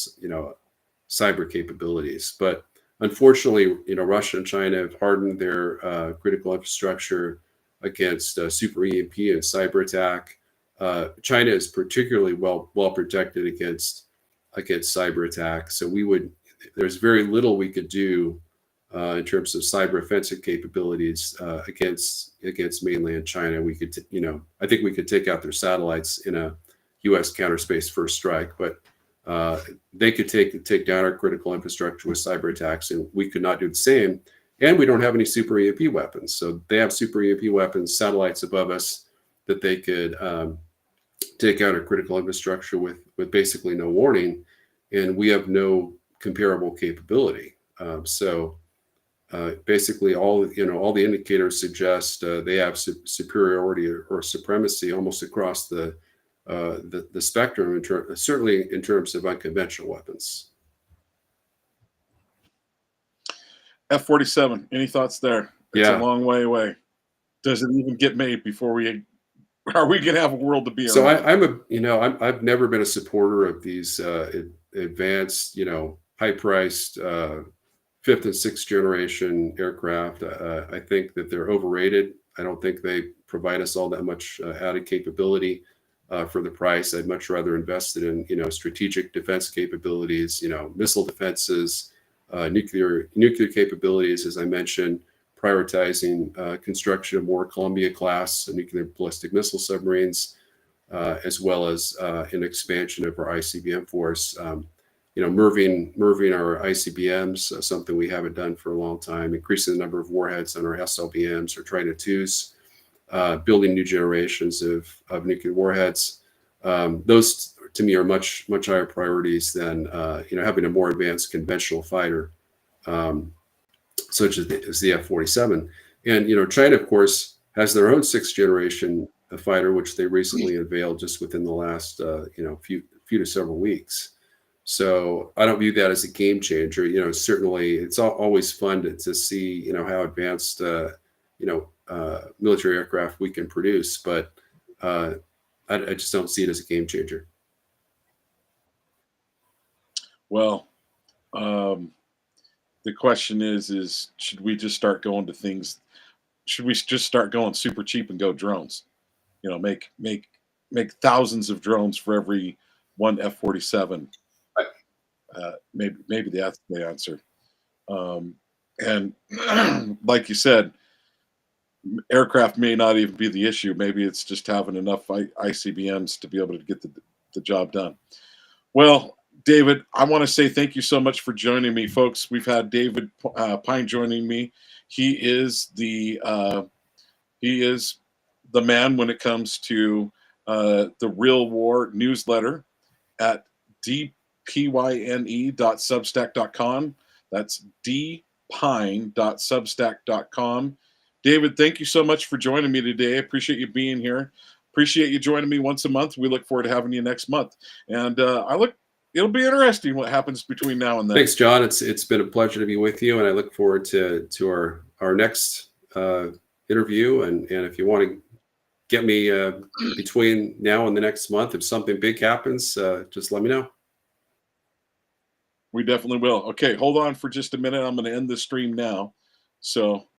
cyber capabilities. But unfortunately, Russia and China have hardened their critical infrastructure against super EMP and cyber attack. China is particularly well protected against cyber attack. So there's very little we could do in terms of cyber offensive capabilities against mainland China. We could, I think we could take out their satellites in a U.S. counterspace first strike, but they could take down our critical infrastructure with cyber attacks, and we could not do the same. And we don't have any super EMP weapons. So they have super EMP weapons, satellites above us that they could take out our critical infrastructure with basically no warning, and we have no comparable capability. Basically, all the indicators suggest they have superiority or supremacy almost across the spectrum, certainly in terms of unconventional weapons. F-47. Any thoughts there? It's Yeah. a long way away. Does it even get made before are we going to have a world to be around? So I've never been a supporter of these advanced, high-priced fifth and sixth generation aircraft. I think that they're overrated. I don't think they provide us all that much added capability for the price. I'd much rather invest it in, strategic defense capabilities, missile defenses, nuclear capabilities, as I mentioned, prioritizing construction of more Columbia-class nuclear ballistic missile submarines, as well as an expansion of our ICBM force. Moving our ICBMs, something we haven't done for a long time, increasing the number of warheads on our SLBMs or Trident 2s, building new generations of nuclear warheads. Those, to me, are much higher priorities than having a more advanced conventional fighter, such as the F-47. And China, of course, has their own sixth generation fighter, which they recently unveiled just within the last few to several weeks. So I don't view that as a game changer. Certainly it's always fun to see how advanced military aircraft we can produce, but I just don't see it as a game changer. Well, the question is should we just start going to things? Should we just start going super cheap and go drones? Make thousands of drones for every one F-47. Maybe that's the answer. And like you said, aircraft may not even be the issue. Maybe it's just having enough ICBMs to be able to get the job done. Well, David, I want to say thank you so much for joining me, folks. We've had David Pyne joining me. He is the man when it comes to the Real War newsletter at dpyne.substack.com. That's dpyne.substack.com. David, thank you so much for joining me today. I appreciate you being here. Appreciate you joining me once a month. We look forward to having you next month. And it'll be interesting what happens between now and then. Thanks, John. It's been a pleasure to be with you, and I look forward to our next interview. And if you want to get me between now and the next month, if something big happens, just let me know. We definitely will. Okay, hold on for just a minute. I'm going to end the stream now. So